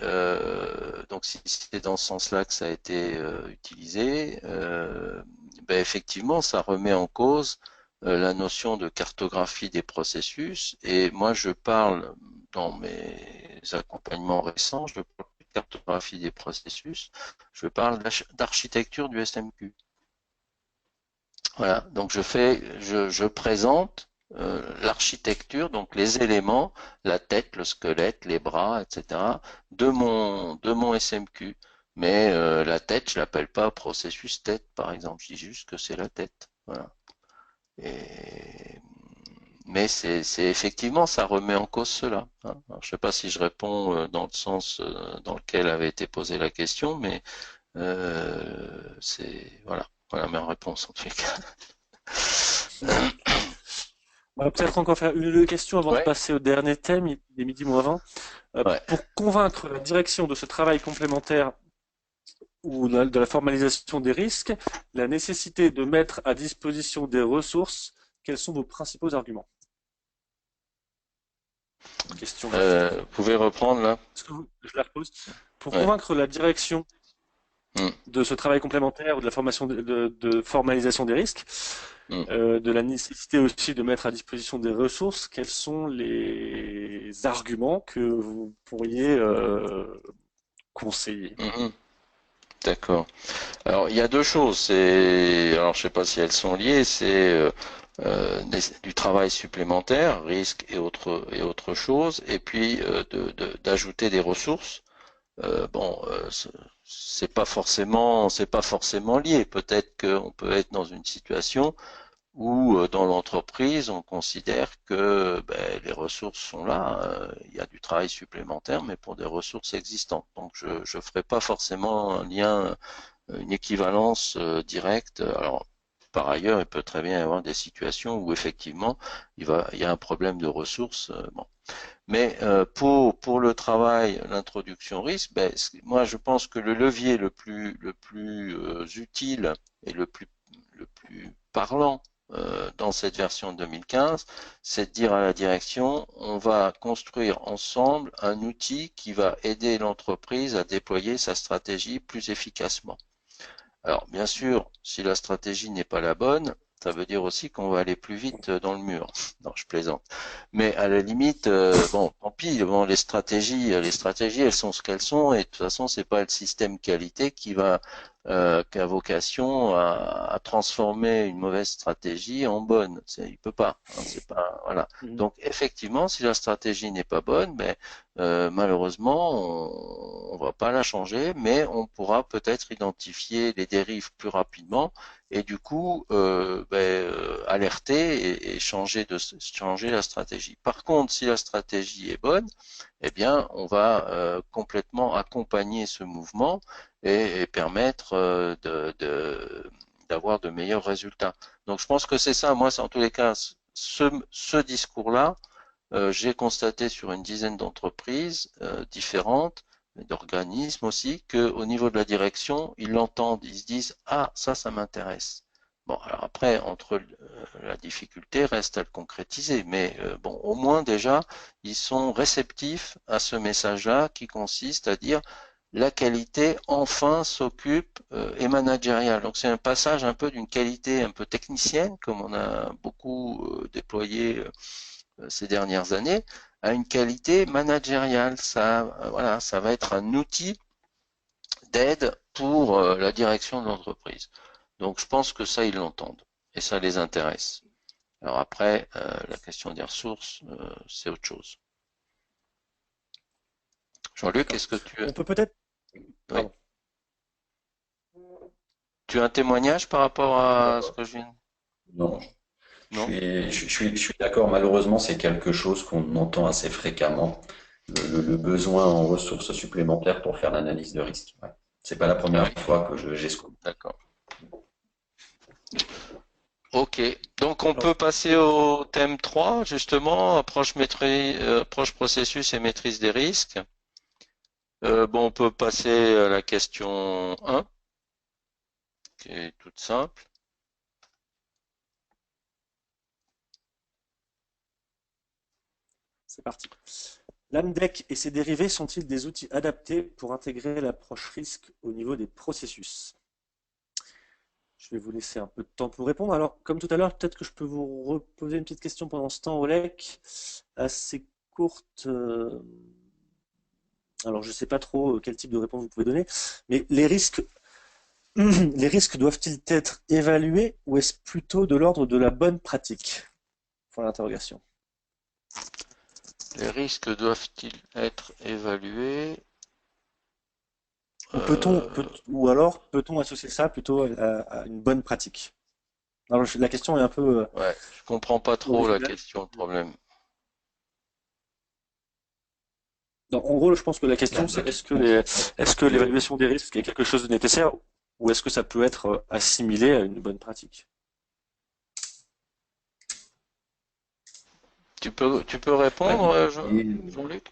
donc, si c'est dans ce sens-là que ça a été utilisé, ben effectivement, ça remet en cause la notion de cartographie des processus. Et moi, je parle dans mes accompagnements récents, je parle de cartographie des processus, je parle d'architecture du SMQ. Voilà, donc je présente l'architecture, donc les éléments, la tête, le squelette, les bras, etc., de mon SMQ. Mais la tête, je l'appelle pas processus tête, par exemple. Je dis juste que c'est la tête. Voilà. Et... Mais c'est effectivement, ça remet en cause cela. Hein. Alors, je sais pas si je réponds dans le sens dans lequel avait été posée la question, mais c'est voilà ma réponse en tout cas. On va peut-être encore faire une ou deux questions avant de Ouais, passer au dernier thème, il est midi moins 20. ouais. Pour convaincre la direction de ce travail complémentaire ou de la formalisation des risques, la nécessité de mettre à disposition des ressources, quels sont vos principaux arguments? Question graphique. Vous pouvez reprendre là? Je la repose. Pour Ouais. convaincre la direction Mm, de ce travail complémentaire ou de la formation de formalisation des risques, mm. de la nécessité aussi de mettre à disposition des ressources, quels sont les arguments que vous pourriez conseiller? Mhm. D'accord. Alors il y a deux choses. Alors je sais pas si elles sont liées. C'est du travail supplémentaire, risque et autre chose, et puis d'ajouter des ressources. Bon, c'est pas forcément lié. Peut-être qu'on peut être dans une situation où dans l'entreprise, on considère que ben, les ressources sont là, il y a du travail supplémentaire, mais pour des ressources existantes. Donc je ne ferai pas forcément un lien, une équivalence directe. Alors par ailleurs, il peut très bien y avoir des situations où effectivement il y a un problème de ressources. Bon. Mais pour le travail, l'introduction risque, ben, moi je pense que le levier le plus utile et le plus parlant dans cette version 2015, c'est de dire à la direction, on va construire ensemble un outil qui va aider l'entreprise à déployer sa stratégie plus efficacement. Alors, bien sûr, si la stratégie n'est pas la bonne, ça veut dire aussi qu'on va aller plus vite dans le mur. Non, je plaisante. Mais à la limite, bon, tant pis. Bon, les stratégies, elles sont ce qu'elles sont, et de toute façon, c'est pas le système qualité qui a vocation à transformer une mauvaise stratégie en bonne. Il peut pas. Hein, c'est pas, voilà. Mhm. Donc, effectivement, si la stratégie n'est pas bonne, ben malheureusement, on va pas la changer, mais on pourra peut-être identifier les dérives plus rapidement et du coup alerter et changer la stratégie. Par contre, si la stratégie est bonne, eh bien, on va complètement accompagner ce mouvement et permettre d'avoir de meilleurs résultats. Donc, je pense que c'est ça. Moi, c'est en tous les cas ce discours-là j'ai constaté sur une dizaine d'entreprises différentes, d'organismes aussi, qu'au niveau de la direction, ils l'entendent, ils se disent ah ça m'intéresse. Bon alors après entre la difficulté reste à le concrétiser, mais bon au moins déjà ils sont réceptifs à ce message-là qui consiste à dire la qualité enfin s'occupe est managériale. Donc c'est un passage un peu d'une qualité un peu technicienne comme on a beaucoup déployé ces dernières années à une qualité managériale. Voilà, ça va être un outil d'aide pour la direction de l'entreprise. Donc je pense que ça, ils l'entendent et ça les intéresse. Alors après, la question des ressources, c'est autre chose. Jean-Luc, D'accord. est-ce que tu as... On peut peut-être. Oui. Pardon. Tu as un témoignage par rapport à ce Euh, que je viens... non, Non? je suis d'accord. Malheureusement, c'est quelque chose qu'on entend assez fréquemment, le besoin en ressources supplémentaires pour faire l'analyse de risque. Ouais. C'est pas la Ah première oui, fois que j'ai ce coup. d'accord. Ok, donc on Alors, peut passer au thème 3, justement, approche processus et maîtrise des risques. Bon, on peut passer à la question 1, qui est toute simple. c'est parti. L'AMDEC et ses dérivés sont-ils des outils adaptés pour intégrer l'approche risque au niveau des processus? Je vais vous laisser un peu de temps pour répondre. Alors, comme tout à l'heure, peut-être que je peux vous reposer une petite question pendant ce temps, Olek, assez courte. Alors, je ne sais pas trop quel type de réponse vous pouvez donner, mais les risques doivent-ils être évalués ou est-ce plutôt de l'ordre de la bonne pratique? Point d'interrogation. Les risques doivent-ils être évalués? Ou Euh, ou alors peut-on associer ça plutôt à une bonne pratique? Alors, la question est un peu ouais, je comprends pas trop la originale. question, le problème. Donc, en gros, je pense que la question, c'est est-ce que Le- l'évaluation des risques est quelque chose de nécessaire ou est-ce que ça peut être assimilé à une bonne pratique? Tu peux ouais, répondre, il- Jean-Luc?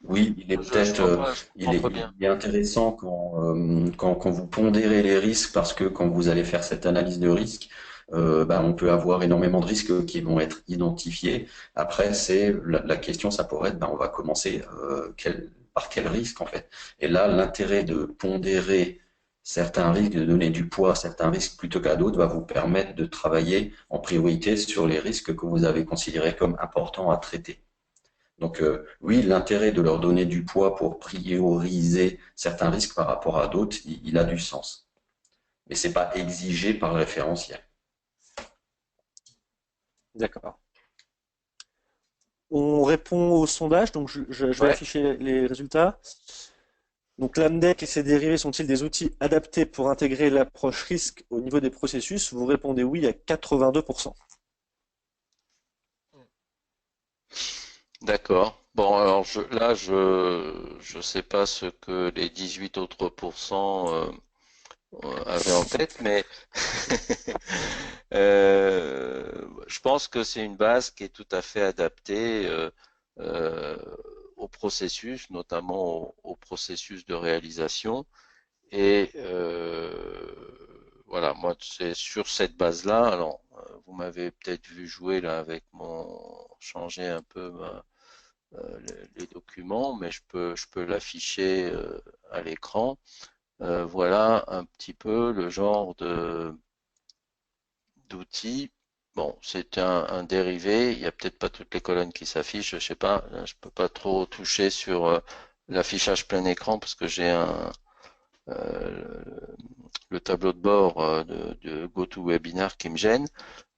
Oui, il est Je peut-être, vois pas, je comprends pas il bien. est intéressant quand vous pondérez les risques parce que quand vous allez faire cette analyse de risque, on peut avoir énormément de risques qui vont être identifiés. Après, c'est la question, ça pourrait être, on va commencer par quel risque en fait. Et là, l'intérêt de pondérer certains risques, de donner du poids à certains risques plutôt qu'à d'autres, va vous permettre de travailler en priorité sur les risques que vous avez considérés comme importants à traiter. Donc oui, l'intérêt de leur donner du poids pour prioriser certains risques par rapport à d'autres, il a du sens. Mais c'est pas exigé par le référentiel. D'accord. On répond au sondage, donc je vais Ouais. afficher les résultats. Donc l'AMDEC et ses dérivés sont-ils des outils adaptés pour intégrer l'approche risque au niveau des processus? Vous répondez oui à 82%. D'accord. Bon, alors là, je sais pas ce que les 18 autres pourcents avaient en tête, mais je pense que c'est une base qui est tout à fait adaptée euh, au processus, notamment au processus de réalisation. Et voilà, moi, c'est sur cette base-là. Alors, vous m'avez peut-être vu jouer là avec changer un peu les documents, mais je peux l'afficher à l'écran. Voilà un petit peu le genre d'outils. Bon, c'est un dérivé. Il y a peut-être pas toutes les colonnes qui s'affichent. Je sais pas. Je peux pas trop toucher sur l'affichage plein écran parce que j'ai euh, le tableau de bord de GoToWebinar qui me gêne.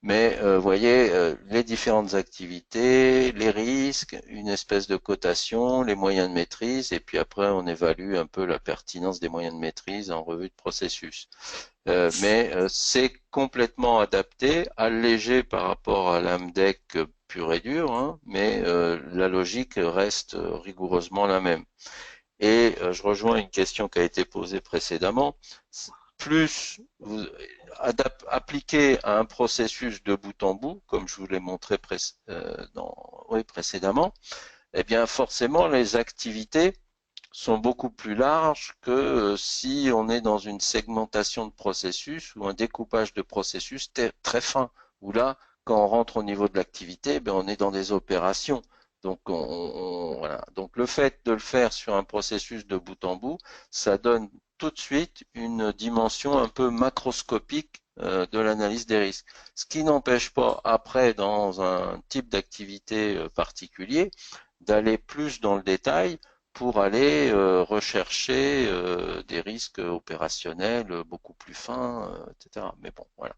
Mais vous voyez, les différentes activités, les risques, une espèce de cotation, les moyens de maîtrise, et puis après on évalue un peu la pertinence des moyens de maîtrise en revue de processus. Mais c'est complètement adapté, allégé par rapport à l'AMDEC pur et dur, hein, mais la logique reste rigoureusement la même. Et je rejoins une question qui a été posée précédemment. Plus vous appliquez à un processus de bout en bout, comme je vous l'ai montré oui, précédemment, eh bien forcément les activités sont beaucoup plus larges que si on est dans une segmentation de processus ou un découpage de processus très fin, où là, quand on rentre au niveau de l'activité, ben on est dans des opérations. Donc, voilà. Donc, le fait de le faire sur un processus de bout en bout, ça donne tout de suite une dimension un peu macroscopique de l'analyse des risques. Ce qui n'empêche pas, après, dans un type d'activité particulier, d'aller plus dans le détail pour aller rechercher des risques opérationnels beaucoup plus fins, etc. Mais bon, voilà.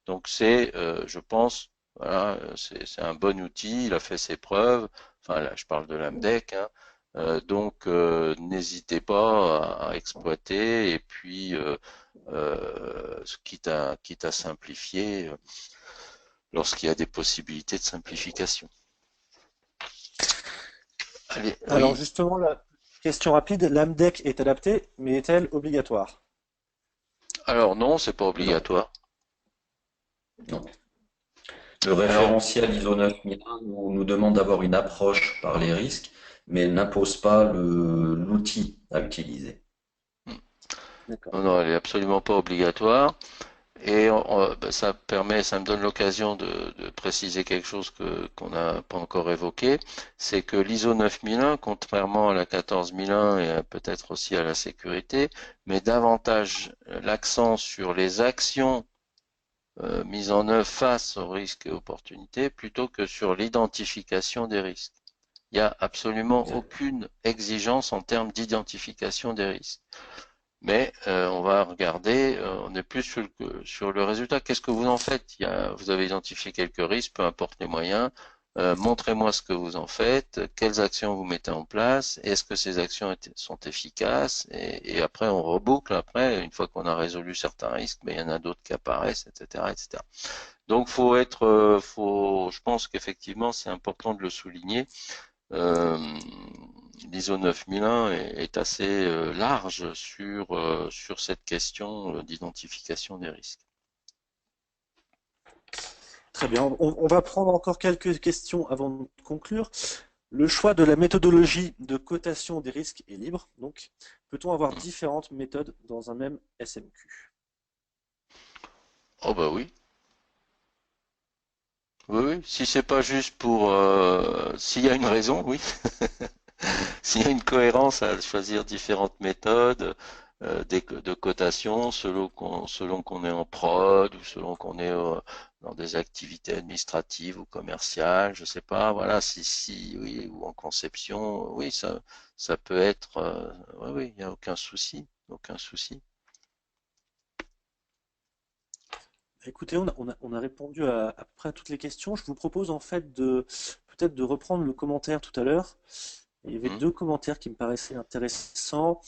Donc c'est, je pense, voilà, c'est un bon outil. Il a fait ses preuves. Enfin là, je parle de l'AMDEC. Hein. Donc n'hésitez pas à exploiter et puis quitte à simplifier lorsqu'il y a des possibilités de simplification. Allez, Alors oui. justement, la question rapide, l'AMDEC est adaptée, mais est-elle obligatoire? Alors non, c'est pas Non, obligatoire. non. Le Alors référentiel ISO 9001 nous demande d'avoir une approche par les risques, mais n'impose pas l'outil à utiliser. D'accord. non, non, elle est absolument pas obligatoire. Et ben, ça me donne l'occasion de préciser quelque chose qu'on n'a pas encore évoqué, c'est que l'ISO 9001, contrairement à la 14001 et peut-être aussi à la sécurité, met davantage l'accent sur les actions mise en œuvre face aux risques et opportunités plutôt que sur l'identification des risques. Il n'y a absolument aucune exigence en termes d'identification des risques. Mais on va regarder, on est plus sur le résultat. Qu'est-ce que vous en faites? Vous avez identifié quelques risques, peu importe les moyens. Montrez-moi ce que vous en faites, quelles actions vous mettez en place, est-ce que ces actions sont efficaces, et après on reboucle, après, une fois qu'on a résolu certains risques, mais il y en a d'autres qui apparaissent, etc., etc. Donc je pense qu'effectivement c'est important de le souligner. L'ISO 9001 est assez large sur cette question d'identification des risques. Très bien. On va prendre encore quelques questions avant de conclure. Le choix de la méthodologie de cotation des risques est libre. Donc, peut-on avoir différentes méthodes dans un même SMQ? Oh bah oui. Oui, si c'est pas juste pour s'il y a une raison, oui. S'il y a une cohérence à choisir différentes méthodes de cotation selon qu'on est en prod ou selon qu'on est dans des activités administratives ou commerciales, je sais pas, voilà, oui, ou en conception, oui, ça peut être, oui, oui, il n'y a aucun souci, aucun souci. Écoutez, on a répondu à peu près à toutes les questions. Je vous propose en fait peut-être de reprendre le commentaire tout à l'heure. Il y avait deux commentaires qui me paraissaient intéressants,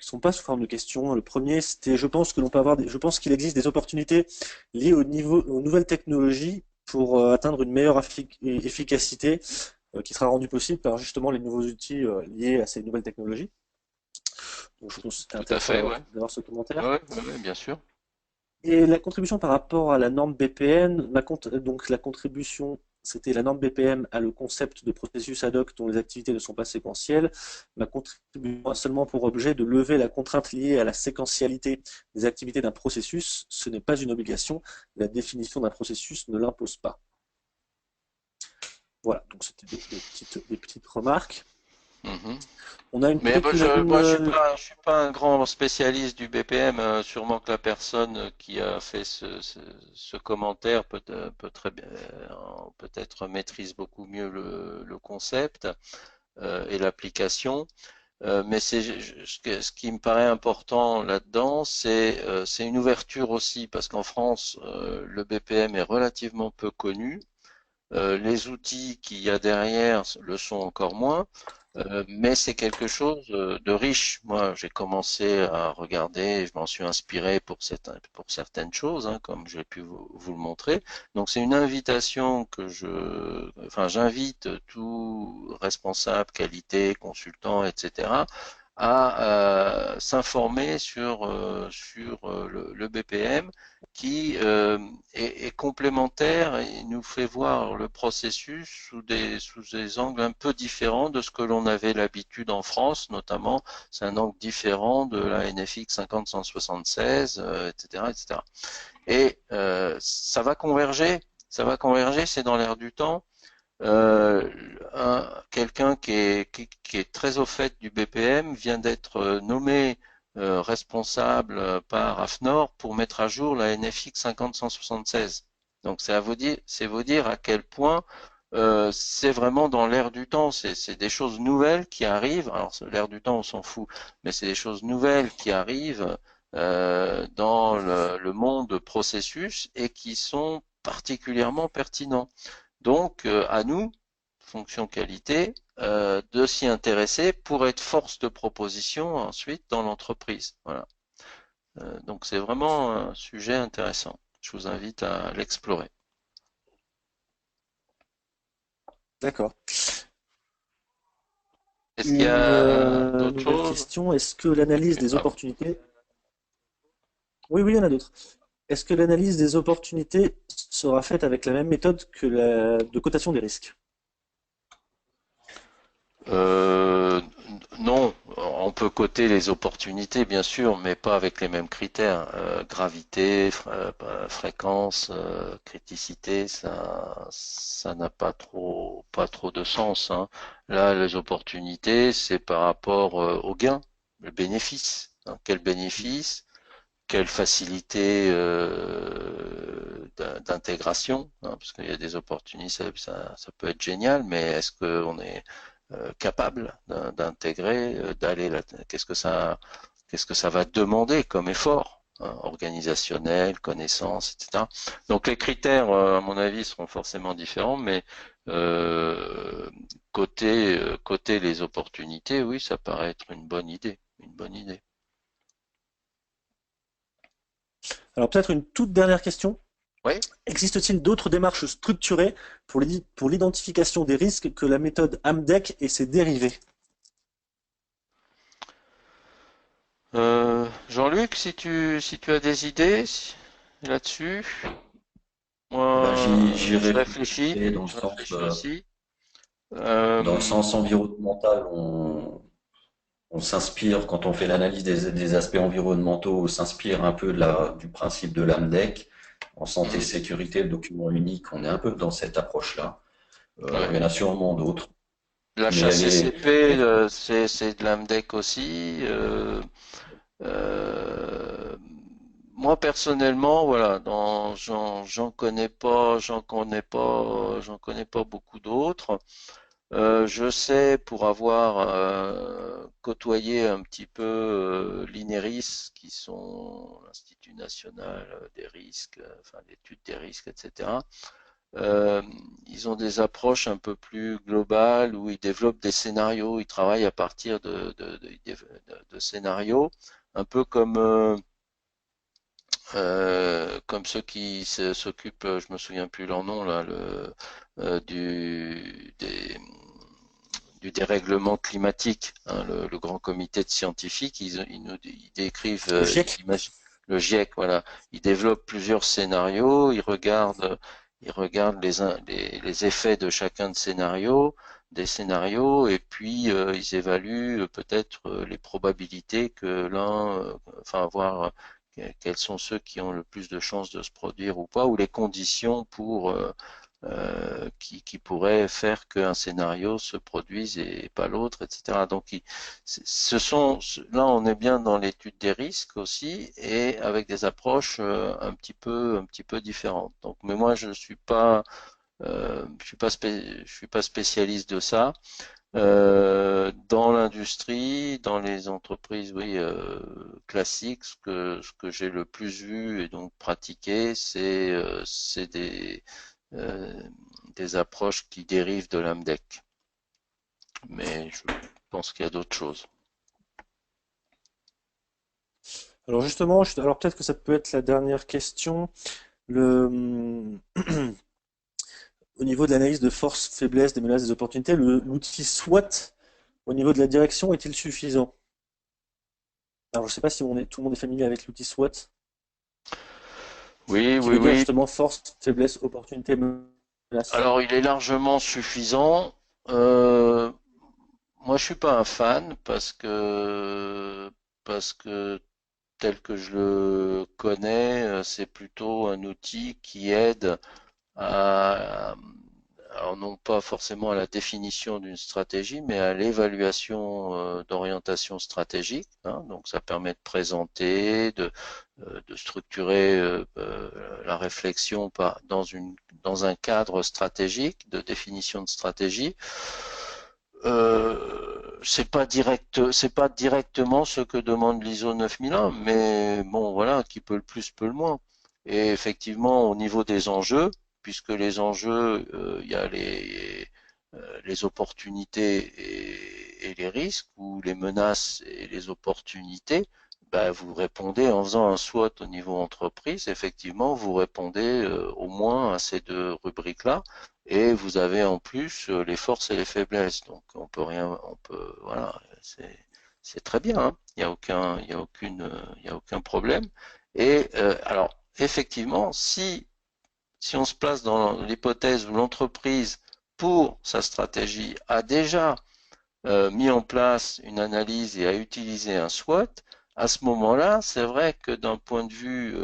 qui sont pas sous forme de questions. Le premier, c'était, je pense qu'il existe des opportunités liées aux nouvelles technologies pour atteindre une meilleure efficacité, qui sera rendue possible par justement les nouveaux outils liés à ces nouvelles technologies. Donc, je pense que c'était Tout à fait, intéressant ouais. d'avoir ce commentaire. Ouais, ouais, ouais, bien sûr. Et la contribution par rapport à la norme BPM, donc la contribution, c'était la norme BPM a le concept de processus ad hoc dont les activités ne sont pas séquentielles. Ma contribution a seulement pour objet de lever la contrainte liée à la séquentialité des activités d'un processus. Ce n'est pas une obligation. La définition d'un processus ne l'impose pas. Voilà, donc c'était des petites remarques. On a Mais une, moi, je suis pas un grand spécialiste du BPM. Sûrement que la personne qui a fait ce commentaire peut très bien, peut-être maîtrise beaucoup mieux le concept et l'application. Mais ce qui me paraît important là-dedans, c'est une ouverture aussi, parce qu'en France, le BPM est relativement peu connu. Les outils qu'il y a derrière le sont encore moins, mais c'est quelque chose de riche. Moi, j'ai commencé à regarder, je m'en suis inspiré pour certaines choses, hein, comme j'ai pu vous le montrer. Donc, c'est une invitation enfin, j'invite tout responsable, qualité, consultant, etc., à s'informer sur le BPM qui est complémentaire et nous fait voir le processus sous des angles un peu différents de ce que l'on avait l'habitude en France, notamment. C'est un angle différent de la NFX 50-176, etc., etc. Et ça va converger, c'est dans l'air du temps. Quelqu'un qui est très au fait du BPM vient d'être nommé responsable par AFNOR pour mettre à jour la NFX 50-176. Donc c'est vous dire à quel point c'est vraiment dans l'air du temps. C'est des choses nouvelles qui arrivent. Alors l'air du temps, on s'en fout, mais c'est des choses nouvelles qui arrivent dans le monde processus et qui sont particulièrement pertinents. Donc, à nous, fonction qualité, de s'y intéresser pour être force de proposition ensuite dans l'entreprise. Voilà. Donc, c'est vraiment un sujet intéressant. Je vous invite à l'explorer. d'accord. Est-ce qu'il y Une a d'autres nouvelle choses? question. Est-ce que l'analyse des Ah, opportunités... Oui, oui, il y en a d'autres. Est-ce que l'analyse des opportunités sera faite avec la même méthode que la de cotation des risques? Euh, non, on peut coter les opportunités, bien sûr, mais pas avec les mêmes critères. Gravité, fréquence, criticité, ça n'a pas trop de sens, hein. Là, les opportunités, c'est par rapport au gain, le bénéfice, hein. Quel bénéfice, quelle facilité d'intégration, hein, parce qu'il y a des opportunités, ça peut être génial, mais est-ce qu'on est capable d'intégrer, d'aller là, qu'est-ce que ça va demander comme effort, hein, organisationnel, connaissance, etc. Donc les critères, à mon avis, seront forcément différents, mais côté les opportunités, oui, ça paraît être une bonne idée, une bonne idée. Alors peut-être une toute dernière question. Oui. Existe-t-il d'autres démarches structurées pour l'identification des risques que la méthode AMDEC et ses dérivés? Jean-Luc, si tu as des idées là-dessus, Eh ben, j'y je réfléchis, réfléchissais aussi. dans le Euh, sens environnemental, on s'inspire, quand on fait l'analyse des aspects environnementaux, on s'inspire un peu du principe de l'AMDEC. En santé hmm, sécurité, le document unique, on est un peu dans cette approche-là. ouais. Il y en a sûrement d'autres, mais L'HACCP, c'est de l'AMDEC aussi. Euh, Moi personnellement, voilà, j'en connais pas beaucoup d'autres. Je sais, pour avoir côtoyé un petit peu l'INERIS, qui sont l'Institut national des risques, enfin l'étude des risques, etc. Euh, Ils ont des approches un peu plus globales où ils développent des scénarios, ils travaillent à partir de scénarios, un peu comme ceux qui s'occupent, je me souviens plus leur nom là, du dérèglement climatique, hein, le grand comité de scientifiques, ils décrivent, Le GIEC? le GIEC, voilà, ils développent plusieurs scénarios, ils regardent les effets de chacun des scénarios, et puis ils évaluent peut-être les probabilités que enfin voir quels sont ceux qui ont le plus de chances de se produire ou pas, ou les conditions qui pourraient faire qu'un scénario se produise et pas l'autre, etc. Donc, là, on est bien dans l'étude des risques aussi, et avec des approches un petit peu différentes. Donc, mais moi, je suis pas spécialiste de ça. Dans l'industrie, dans les entreprises, oui, classiques, ce que j'ai le plus vu et donc pratiqué, c'est euh, des approches qui dérivent de l'AMDEC. Mais je pense qu'il y a d'autres choses. Alors justement, alors peut-être que ça peut être la dernière question. Le, au niveau de l'analyse de force, faiblesse, des menaces, des opportunités, l'outil SWOT au niveau de la direction est-il suffisant? Alors je ne sais pas si tout le monde est familier avec l'outil SWOT, Oui, qui oui, veut dire oui. justement force, faiblesse, opportunité, menace. Alors, il est largement suffisant. Euh, Moi, je suis pas un fan parce que tel que je le connais, c'est plutôt un outil qui aide alors non pas forcément à la définition d'une stratégie, mais à l'évaluation d'orientation stratégique, hein. Donc ça permet de présenter, de structurer la réflexion dans un cadre stratégique, de définition de stratégie. C'est pas directement ce que demande l'ISO 9001, mais bon, voilà, qui peut le plus, peut le moins. Et effectivement, au niveau des enjeux, puisque les enjeux, il y a les opportunités et les risques, ou les menaces et les opportunités, ben, vous répondez en faisant un SWOT au niveau entreprise, effectivement, vous répondez au moins à ces deux rubriques-là, et vous avez en plus les forces et les faiblesses. Donc voilà, c'est très bien, hein. Il y a aucun problème. Et alors, effectivement, si on se place dans l'hypothèse où l'entreprise, pour sa stratégie, a déjà mis en place une analyse et a utilisé un SWOT, à ce moment-là, c'est vrai que d'un point de vue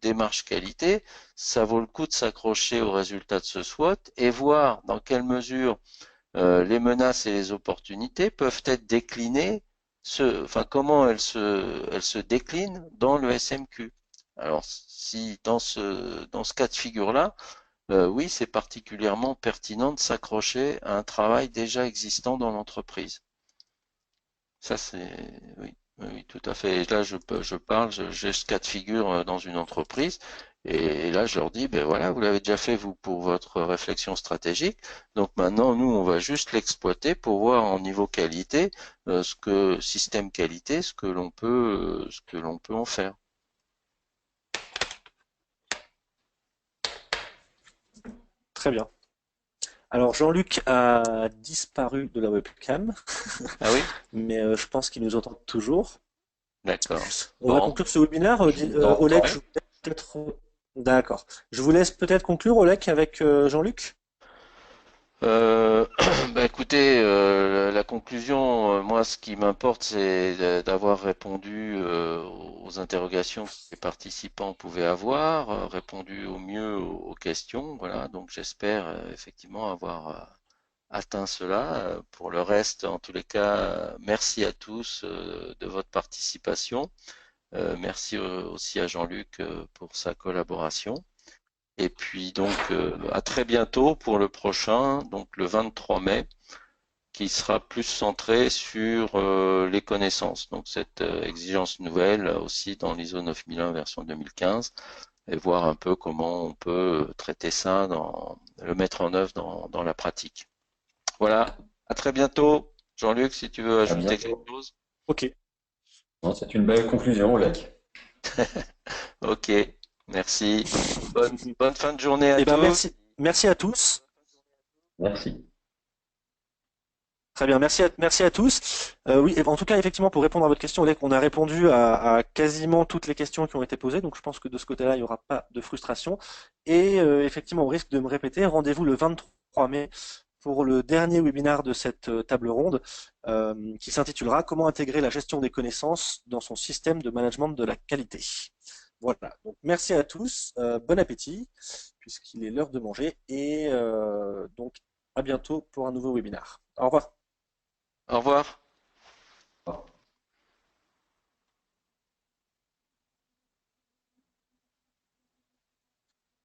démarche qualité, ça vaut le coup de s'accrocher aux résultats de ce SWOT et voir dans quelle mesure les menaces et les opportunités peuvent être déclinées, enfin comment elles se déclinent dans le SMQ. Alors, si dans ce cas de figure-là, oui, c'est particulièrement pertinent de s'accrocher à un travail déjà existant dans l'entreprise. Ça, oui, oui, oui, tout à fait. Et là, je parle, j'ai ce cas de figure dans une entreprise, et là, je leur dis, ben voilà, vous l'avez déjà fait, vous, pour votre réflexion stratégique. Donc maintenant, nous, on va juste l'exploiter pour voir en niveau qualité, système qualité, ce que l'on peut en faire. Très bien. Alors Jean-Luc a disparu de la webcam, Ah oui? mais je pense qu'il nous entend toujours. D'accord. On va Bon, conclure ce webinaire. Je vous Oleg, entends. je vous laisse peut-être. D'accord. Je vous laisse peut-être conclure, Oleg, avec Jean-Luc. bah écoutez, la conclusion, moi, ce qui m'importe, c'est d'avoir répondu aux interrogations que les participants pouvaient avoir, répondu au mieux aux questions. Voilà, donc j'espère effectivement avoir atteint cela. Pour le reste, en tous les cas, merci à tous de votre participation. Merci aussi à Jean-Luc pour sa collaboration. Et puis donc à très bientôt pour le prochain, donc le 23 mai, qui sera plus centré sur les connaissances. Donc cette exigence nouvelle aussi dans l'ISO 9001 version 2015, et voir un peu comment on peut traiter ça, le mettre en œuvre dans la pratique. Voilà, à très bientôt. Jean-Luc, si tu veux À ajouter quelque bientôt. chose. Ok. Non, c'est une belle conclusion, Oleg. Ok, merci. Bonne fin de journée à Eh ben tous. merci à tous. Merci. Très bien, merci à tous. Oui, en tout cas, effectivement, pour répondre à votre question, Oleg, on a répondu à quasiment toutes les questions qui ont été posées, donc je pense que de ce côté-là, il n'y aura pas de frustration. Et effectivement, au risque de me répéter, rendez-vous le 23 mai pour le dernier webinaire de cette table ronde qui s'intitulera Comment intégrer la gestion des connaissances dans son système de management de la qualité. Voilà, donc merci à tous, bon appétit, puisqu'il est l'heure de manger, et donc à bientôt pour un nouveau webinaire. Au revoir. Au revoir. Au revoir.